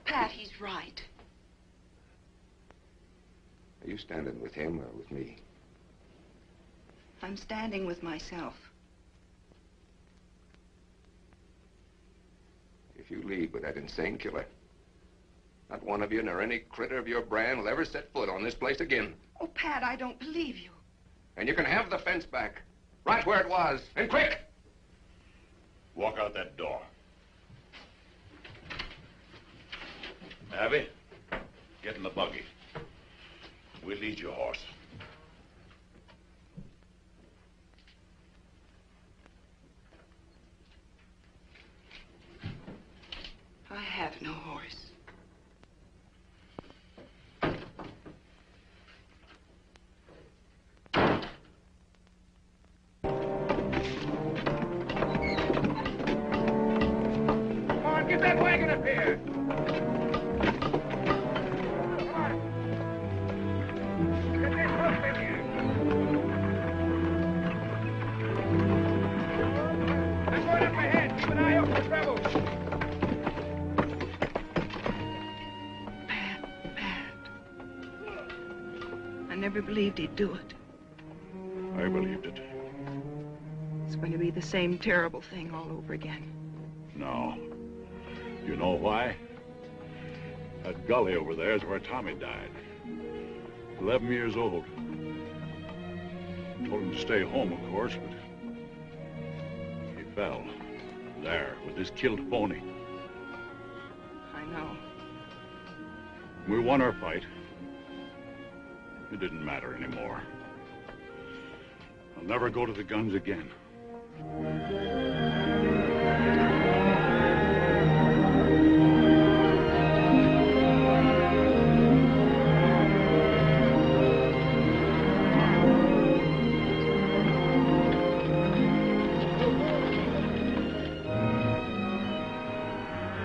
Pat, he's right. Are you standing with him or with me? I'm standing with myself. If you leave with that insane killer, not one of you nor any critter of your brand will ever set foot on this place again. Oh, Pat, I don't believe you. And you can have the fence back, right where it was, and quick! Walk out that door. Abby, get in the buggy. We'll lead your horse. I have no horse. Come on, get that wagon up here. Come on. Get this hook in here. There's one up ahead. Keep an eye out for trouble. I never believed he'd do it. I believed it. It's going to be the same terrible thing all over again. No. You know why? That gully over there is where Tommy died. 11 years old. Told him to stay home, of course, but he fell. There, with his killed pony. I know. We won our fight. It didn't matter anymore. I'll never go to the guns again.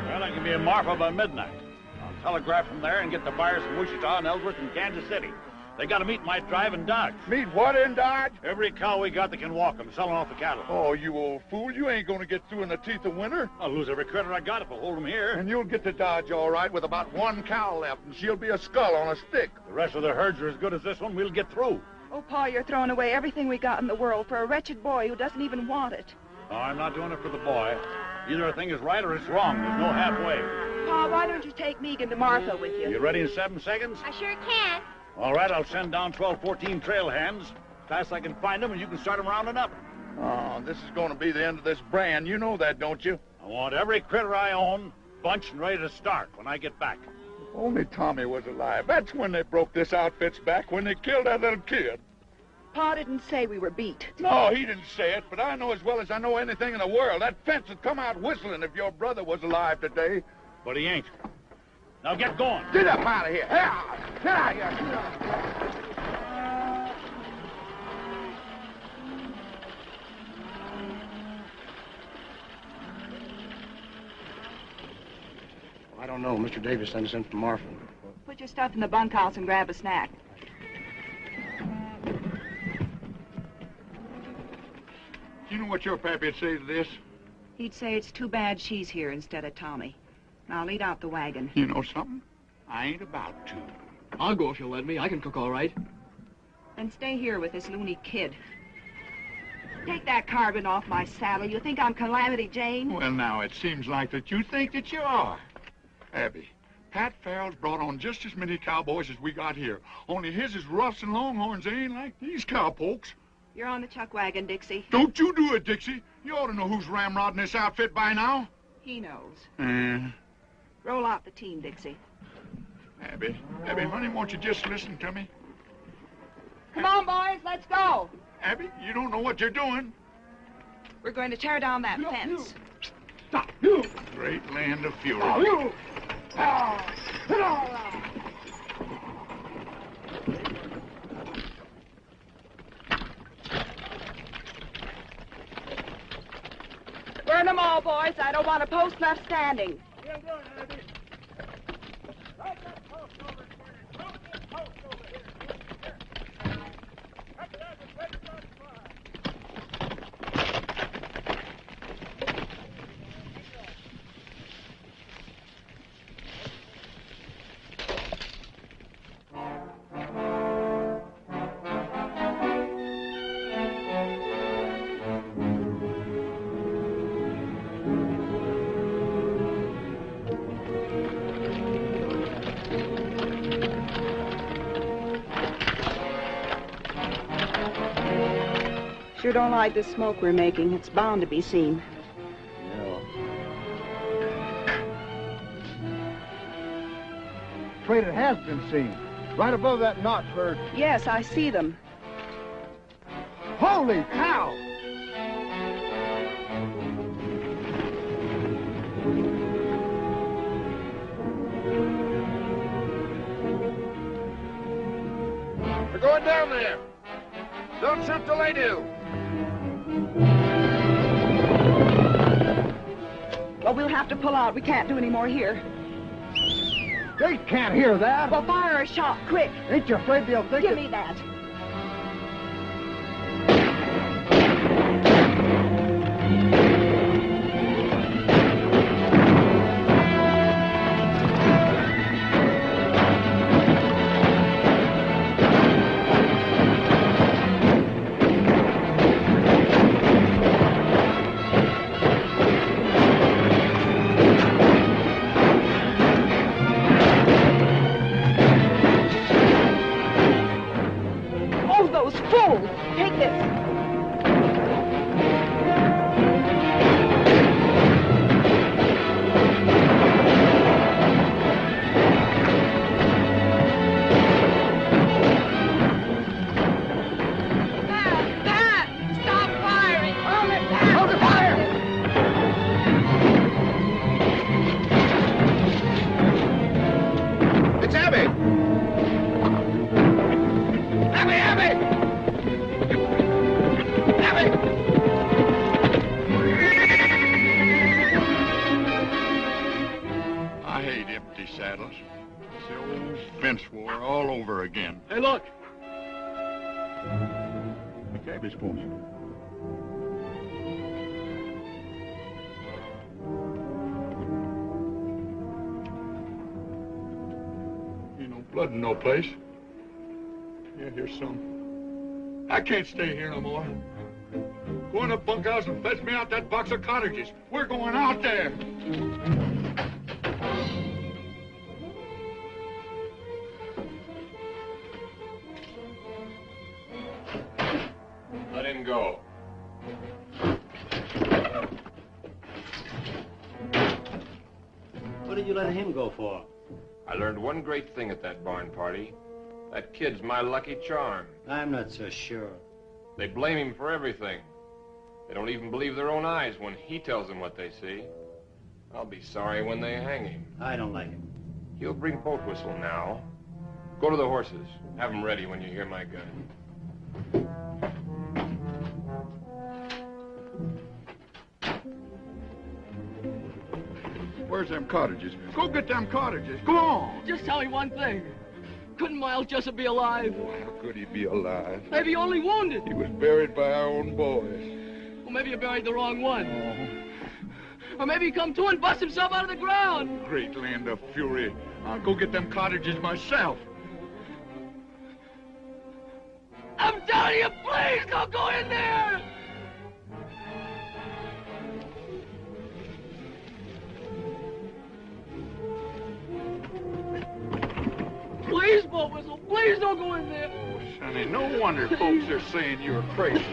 Well, I can be in Marfa by midnight. I'll telegraph from there and get the buyers from Wichita and Ellsworth and Kansas City. They got to meet my drive in Dodge. Meet what in Dodge? Every cow we got that can walk them, selling off the cattle. Oh, you old fool. You ain't going to get through in the teeth of winter. I'll lose every critter I got if I hold them here. And you'll get to Dodge all right with about one cow left, and she'll be a skull on a stick. The rest of the herds are as good as this one. We'll get through. Oh, Pa, you're throwing away everything we got in the world for a wretched boy who doesn't even want it. No, I'm not doing it for the boy. Either a thing is right or it's wrong. There's no halfway. Pa, why don't you take Megan to Martha with you? You ready in 7 seconds? I sure can. All right, I'll send down 12, 14 trail hands. Fast I can find them, and you can start them rounding up. Oh, this is going to be the end of this brand. You know that, don't you? I want every critter I own bunched and ready to start when I get back. If only Tommy was alive. That's when they broke this outfit's back, when they killed that little kid. Pa didn't say we were beat. No, he didn't say it, but I know as well as I know anything in the world. That fence would come out whistling if your brother was alive today. But he ain't. Now get going. Get up out of here. Get out of here. I don't know. Mr. Davis sent us in from Marfa. Put your stuff in the bunkhouse and grab a snack. You know what your pappy'd say to this? He'd say it's too bad she's here instead of Tommy. Now lead out the wagon. You know something? I ain't about to. I'll go if you'll let me. I can cook all right. And stay here with this loony kid. Take that carbon off my saddle. You think I'm Calamity Jane? Well, now, it seems like that you think that you are. Abby, Pat Farrell's brought on just as many cowboys as we got here. Only his is roughs and longhorns. They ain't like these cowpokes. You're on the chuck wagon, Dixie. Don't you do it, Dixie. You ought to know who's ramrodding this outfit by now. He knows. Roll out the team, Dixie. Abby, honey, won't you just listen to me? Come on, boys, let's go. Abby, you don't know what you're doing. We're going to tear down that fence. Stop, you! Great land of fury. Oh, you! Burn them all, boys. I don't want a post left standing. you doing, Abby? Right that post over here. Drop that post over here. Here. Cut that and break that fly. Sure don't like the smoke we're making. It's bound to be seen. Trader has been seen. Right above that notch where... Yes, I see them. Holy cow! We're going down there. Don't shoot till they do. Well, we'll have to pull out. We can't do any more here. They can't hear that. Well, fire a shot, quick. Ain't you afraid they'll think Give me that. Hey, look! The cabbage pony. Ain't no blood in no place. Yeah, here's some. I can't stay here no more. Go in the bunkhouse and fetch me out that box of cartridges. We're going out there. Let him go. What did you let him go for? I learned one great thing at that barn party. That kid's my lucky charm. I'm not so sure. They blame him for everything. They don't even believe their own eyes when he tells them what they see. I'll be sorry when they hang him. I don't like him. He'll bring boat whistle now. Go to the horses. Have them ready when you hear my gun. Where's them cartridges? Go get them cartridges. Go on. Just tell me one thing. Couldn't Miles Jessup be alive? How could he be alive? Maybe only wounded. He was buried by our own boys. Well, maybe you buried the wrong one. Or maybe he come to and bust himself out of the ground. Great land of fury. I'll go get them cartridges myself. I'm telling you, please don't go in there! Please, Boat Whistle, please don't go in there. Oh, Sonny, no wonder folks are saying you're crazy.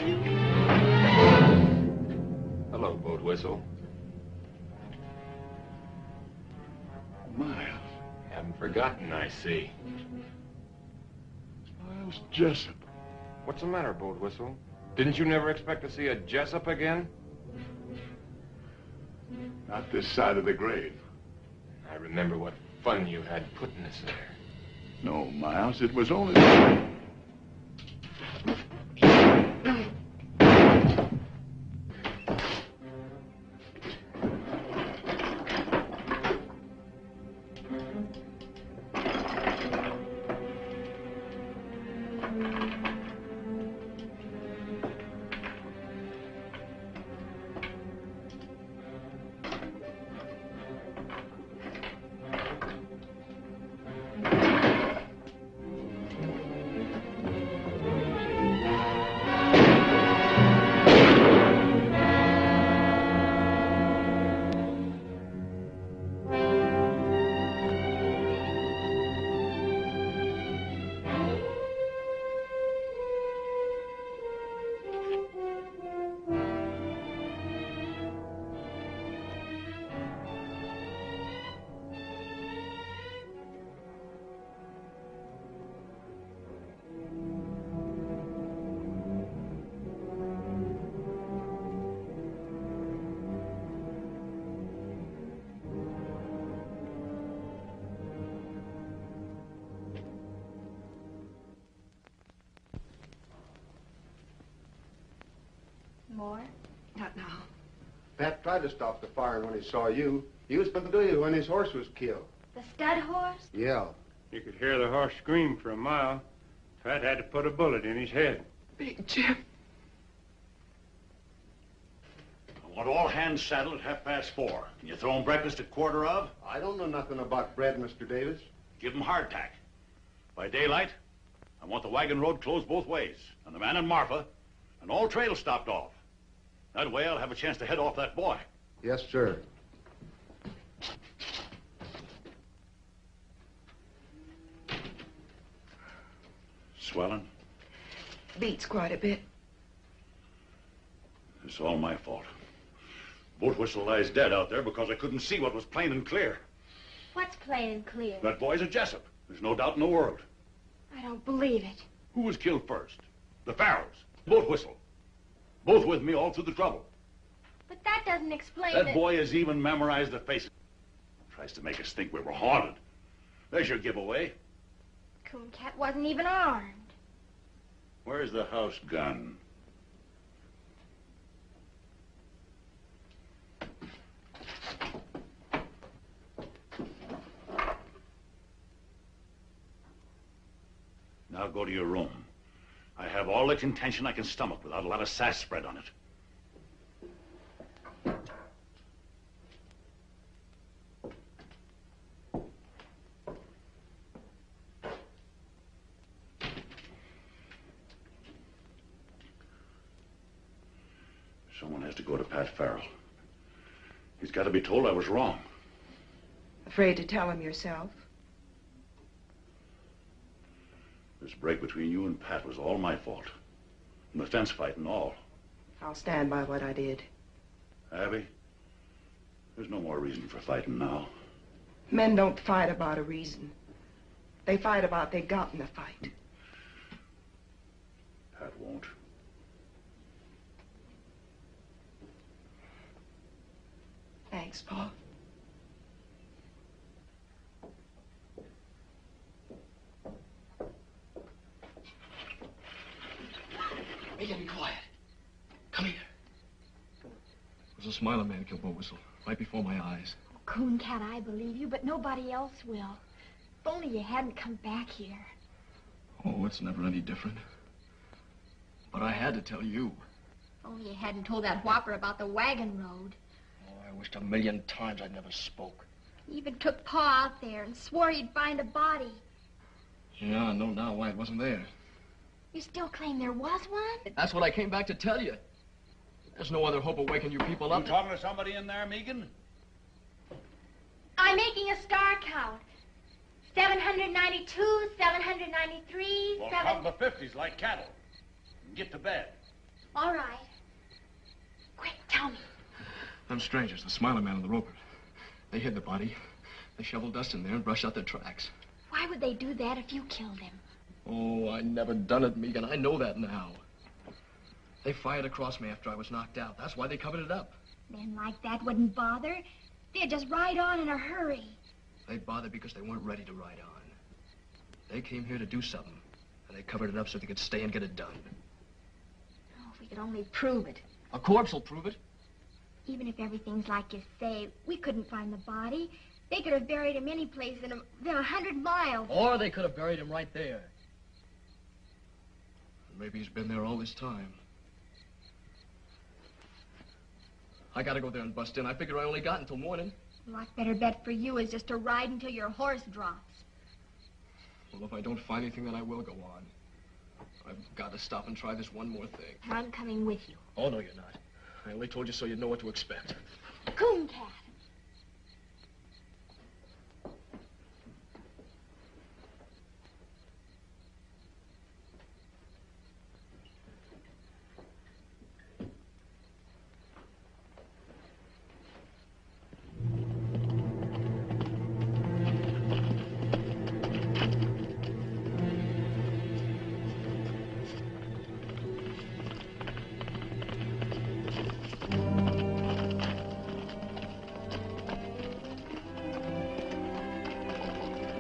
Hello, Boat Whistle. Miles. Haven't forgotten, I see. Miles Jessup. What's the matter, Boat Whistle? Didn't you never expect to see a Jessup again? Not this side of the grave. I remember what fun you had putting us there. No, Miles, it was only... more? Not now. Pat tried to stop the firing when he saw you. He was going to do you when his horse was killed. The stud horse? Yeah. You could hear the horse scream for a mile. Pat had to put a bullet in his head. Big Jim. I want all hands saddled at 4:30. Can you throw 'em breakfast at 1:15? I don't know nothing about bread, Mr. Davis. Give 'em hardtack. By daylight, I want the wagon road closed both ways, and the man and Marfa, and all trails stopped off. That way I'll have a chance to head off that boy. Yes, sir. Swelling? Beats quite a bit. It's all my fault. Boat whistle lies dead out there because I couldn't see what was plain and clear. What's plain and clear? That boy's a Jessup. There's no doubt in the world. I don't believe it. Who was killed first? The Farrows. Boat whistle. Both with me all through the trouble. But that doesn't explain That boy has even memorized the faces. Tries to make us think we were haunted. There's your giveaway. Cooncat wasn't even armed. Where's the house gun? Now go to your room. I have all the contention I can stomach without a lot of sass spread on it. Someone has to go to Pat Farrell. He's got to be told I was wrong. Afraid to tell him yourself? This break between you and Pat was all my fault. And the fence fight and all. I'll stand by what I did. Abby, there's no more reason for fighting now. Men don't fight about a reason. They fight about they got in the fight. Pat won't. Thanks, Paul. Megan, be quiet. Come here. It was a Smiler man killed Boat Whistle, right before my eyes. Cooncat, I believe you, but nobody else will. If only you hadn't come back here. Oh, it's never any different. But I had to tell you. If only you hadn't told that whopper about the wagon road. Oh, I wished 1,000,000 times I'd never spoke. He even took Pa out there and swore he'd find a body. Yeah, I know now why it wasn't there. You still claim there was one? That's what I came back to tell you. There's no other hope of waking you people up. You talking to somebody in there, Megan? I'm making a star count. 792, 793, Well, count the 50s like cattle. And get to bed. All right. Quick, tell me. Them strangers, the Smiler man and the roper. They hid the body. They shoveled dust in there and brushed out their tracks. Why would they do that if you killed him? Oh, I never done it, Megan. I know that now. They fired across me after I was knocked out. That's why they covered it up. Men like that wouldn't bother. They'd just ride on in a hurry. They bothered because they weren't ready to ride on. They came here to do something, and they covered it up so they could stay and get it done. Oh, if we could only prove it. A corpse will prove it. Even if everything's like you say, we couldn't find the body. They could have buried him any place within 100 miles. Or they could have buried him right there. Maybe he's been there all this time. I gotta go there and bust in. I figure I only got until morning. A lot better bet for you is just to ride until your horse drops. Well, if I don't find anything, then I will go on. I've got to stop and try this one more thing. I'm coming with you. Oh, no, you're not. I only told you so you know what to expect. Cooncat.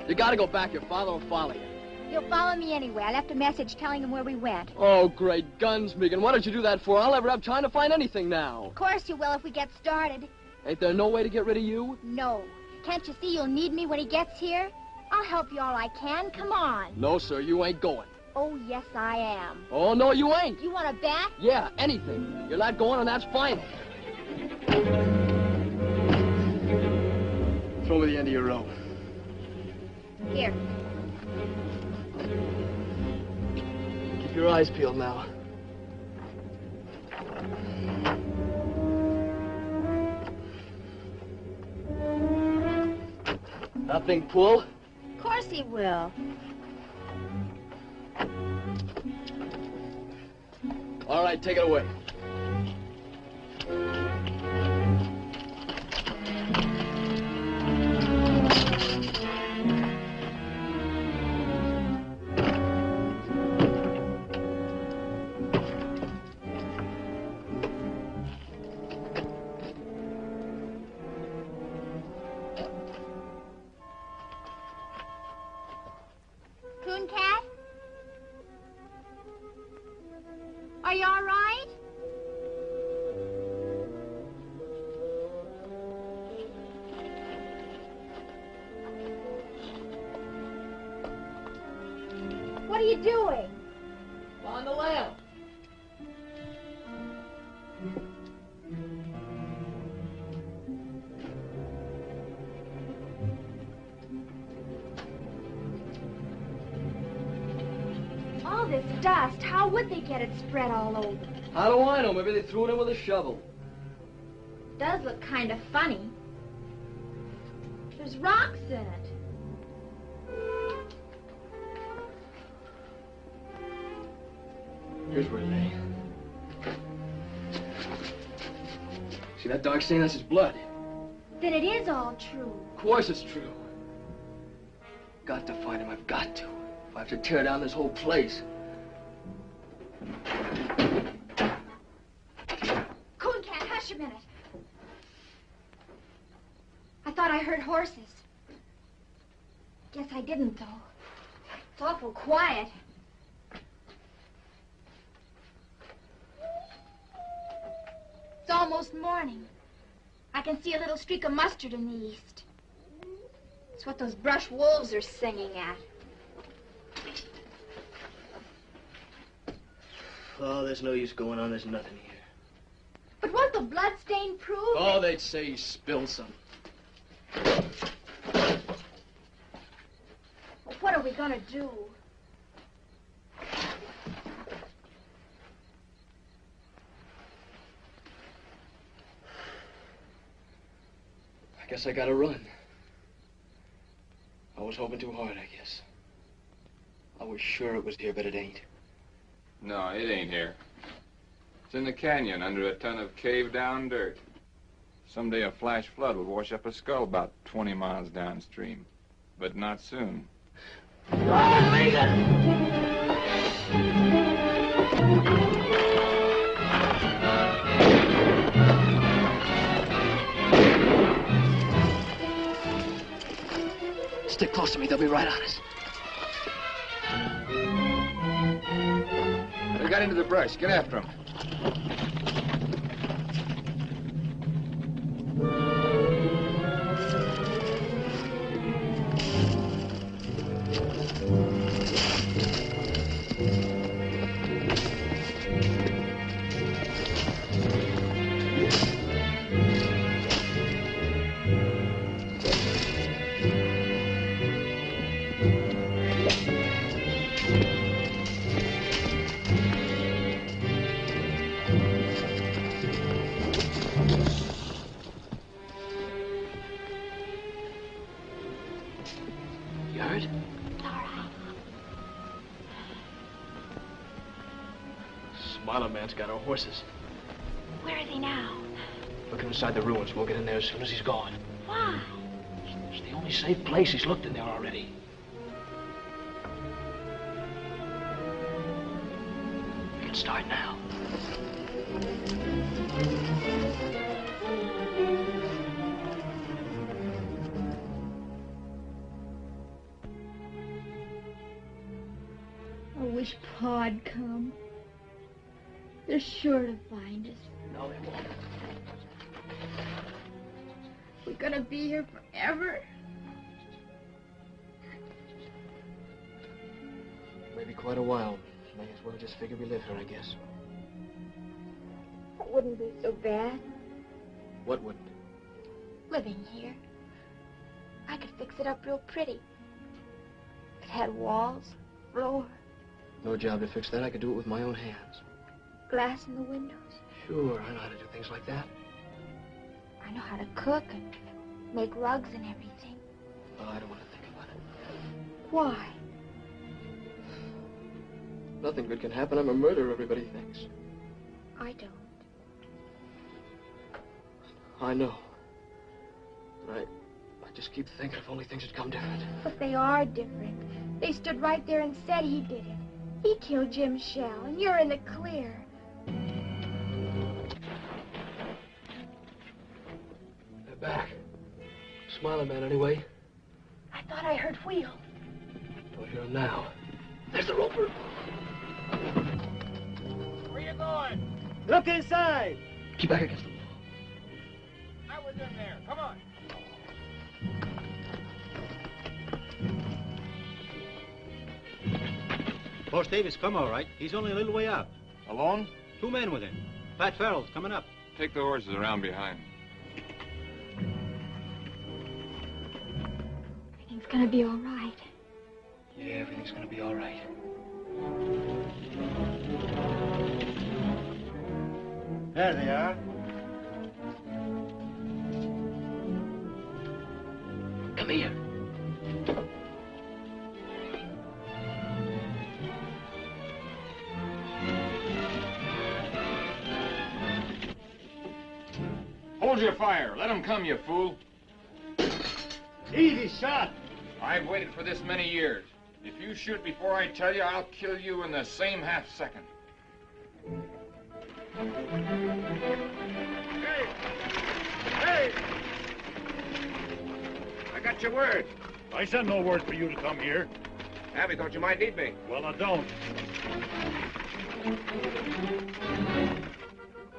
You gotta go back. Your father will follow you. He'll follow me anyway. I left a message telling him where we went. Oh, great guns, Megan. What did you do that for? I'll never have time to find anything now. Of course you will if we get started. Ain't there no way to get rid of you? No. Can't you see you'll need me when he gets here? I'll help you all I can. Come on. No, sir, you ain't going. Oh, yes, I am. Oh, no, you ain't. You want to bet? Yeah, anything. You're not going, and that's fine. Throw me the end of your rope. Here. Keep your eyes peeled now. Nothing pull? Of course he will. All right, take it away. Coon Cat? Are you all right? What are you doing? On the lamp. All this dust, how would they get it spread all over? How do I know? Maybe they threw it in with a shovel. Does look kind of funny. There's rocks in it. Here's where it lay. See that dark stain? That's his blood. Then it is all true. Of course it's true. Got to find him. I've got to. If I have to tear down this whole place. Coon Cat, hush a minute. I thought I heard horses. Guess I didn't, though. It's awful quiet. It's almost morning. I can see a little streak of mustard in the east. It's what those brush wolves are singing at. Oh, there's no use going on. There's nothing here. But won't the blood stain prove Oh, it? they'd say he spilled some. Well, what are we gonna do? I guess I gotta run. I was hoping too hard, I guess. I was sure it was here, but it ain't. No, it ain't here. It's in the canyon under a ton of caved-down dirt. Someday a flash flood will wash up a skull about 20 miles downstream. But not soon. Stick close to me. They'll be right on us. They got into the brush. Get after them. You heard? It's all right. Smiler man's got our horses. Where is he now? Looking inside the ruins. We'll get in there as soon as he's gone. Why? It's the only safe place. He's looked in there already. We can start now. wish Pa'd come. They're sure to find us. No, they won't. We're gonna be here forever. Maybe quite a while. May as well just figure we live here, I guess. It wouldn't be so bad What wouldn't? living here. I could fix it up real pretty. It had walls, floor, No job to fix that. I could do it with my own hands. glass in the windows. Sure, I know how to do things like that. I know how to cook and make rugs and everything. Oh, I don't want to think about it. Why? Nothing good can happen. I'm a murderer, everybody thinks. I don't. I know. But I just keep thinking if only things had come different. But they are different. They stood right there and said he did it. He killed Jim Shell, and you're in the clear. They're back. Smiling man, anyway. I thought I heard wheels. Don't hear him now. There's the roper. Where you going? Look inside. Keep back against the wall. I was in there. Come on. Horse Davis come all right. He's only a little way out. Alone? 2 men with him. Pat Farrell's coming up. Take the horses around behind. Everything's gonna be all right. Yeah, everything's gonna be all right. There they are. Come here. Hold your fire. Let them come, you fool. Easy shot. I've waited for this many years. If you shoot before I tell you, I'll kill you in the same half second. Hey! Hey! I got your word. I sent no word for you to come here. Abby thought you might need me. Well, I don't.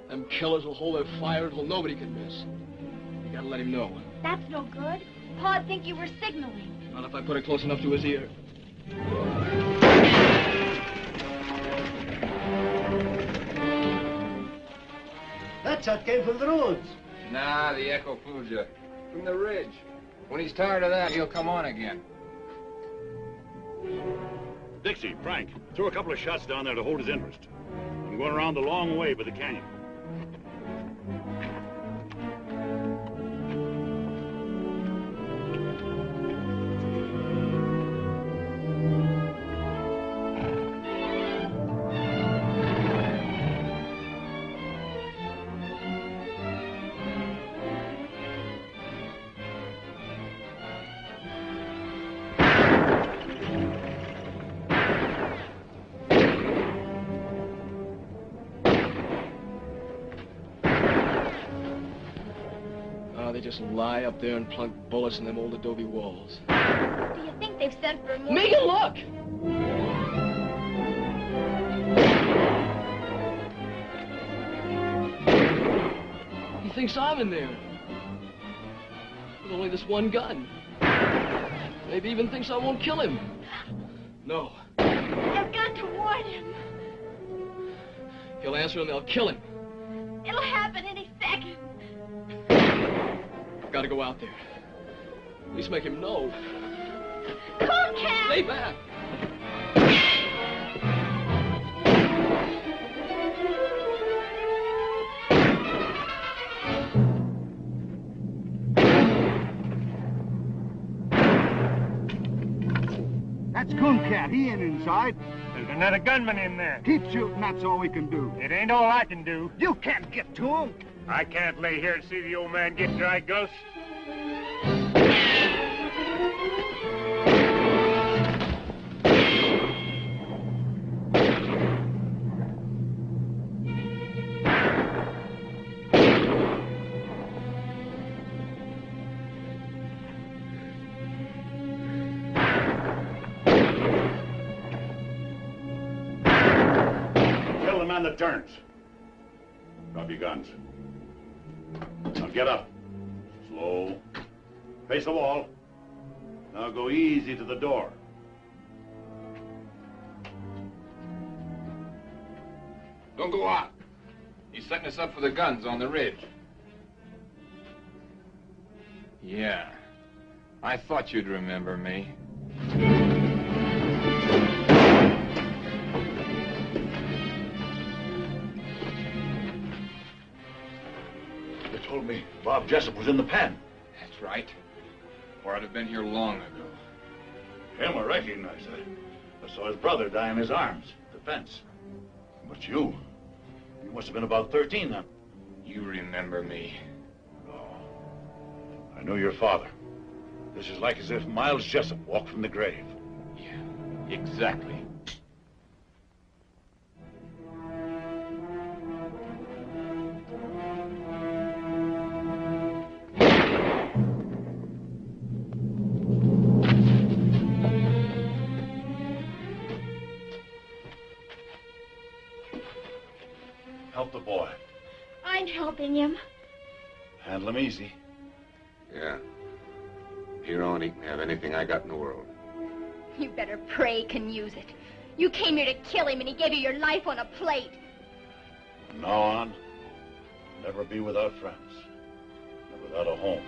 Them killers will hold their fire until nobody can miss. You gotta let him know. That's no good. Pa'd think you were signaling. Not if I put it close enough to his ear. That shot came from the roads. Nah, the echo fooled you. From the ridge. When he's tired of that, he'll come on again. Dixie, Frank, throw a couple of shots down there to hold his interest. I'm going around the long way by the canyon. They just lie up there and plunk bullets in them old adobe walls. Do you think they've sent for more? Megan, look! He thinks I'm in there. With only this one gun. Maybe even thinks I won't kill him. No. You've got to warn him. He'll answer and they'll kill him. It'll happen any second. I've got to go out there. At least make him know. Come on, Cat! Stay back! That's Cooncat. He ain't inside. There's another gunman in there. Keep shooting. That's all we can do. It ain't all I can do. You can't get to him. I can't lay here and see the old man get dry gulch. that turns. Drop your guns. Now get up. Slow. Face the wall. Now go easy to the door. Don't go out. He's setting us up for the guns on the ridge. Yeah. I thought you'd remember me. They told me Bob Jessup was in the pen. That's right. Or I'd have been here long ago. Him, I recognize. I saw his brother die in his arms at the fence. But you must have been about 13 then. You remember me. I know your father. This is like as if Miles Jessup walked from the grave. Yeah, exactly. Help the boy. I'm helping him. Handle him easy. Yeah. Here on, he can have anything I got in the world. You better pray he can use it. You came here to kill him, and he gave you your life on a plate. From now on, never be without friends. Or without a home.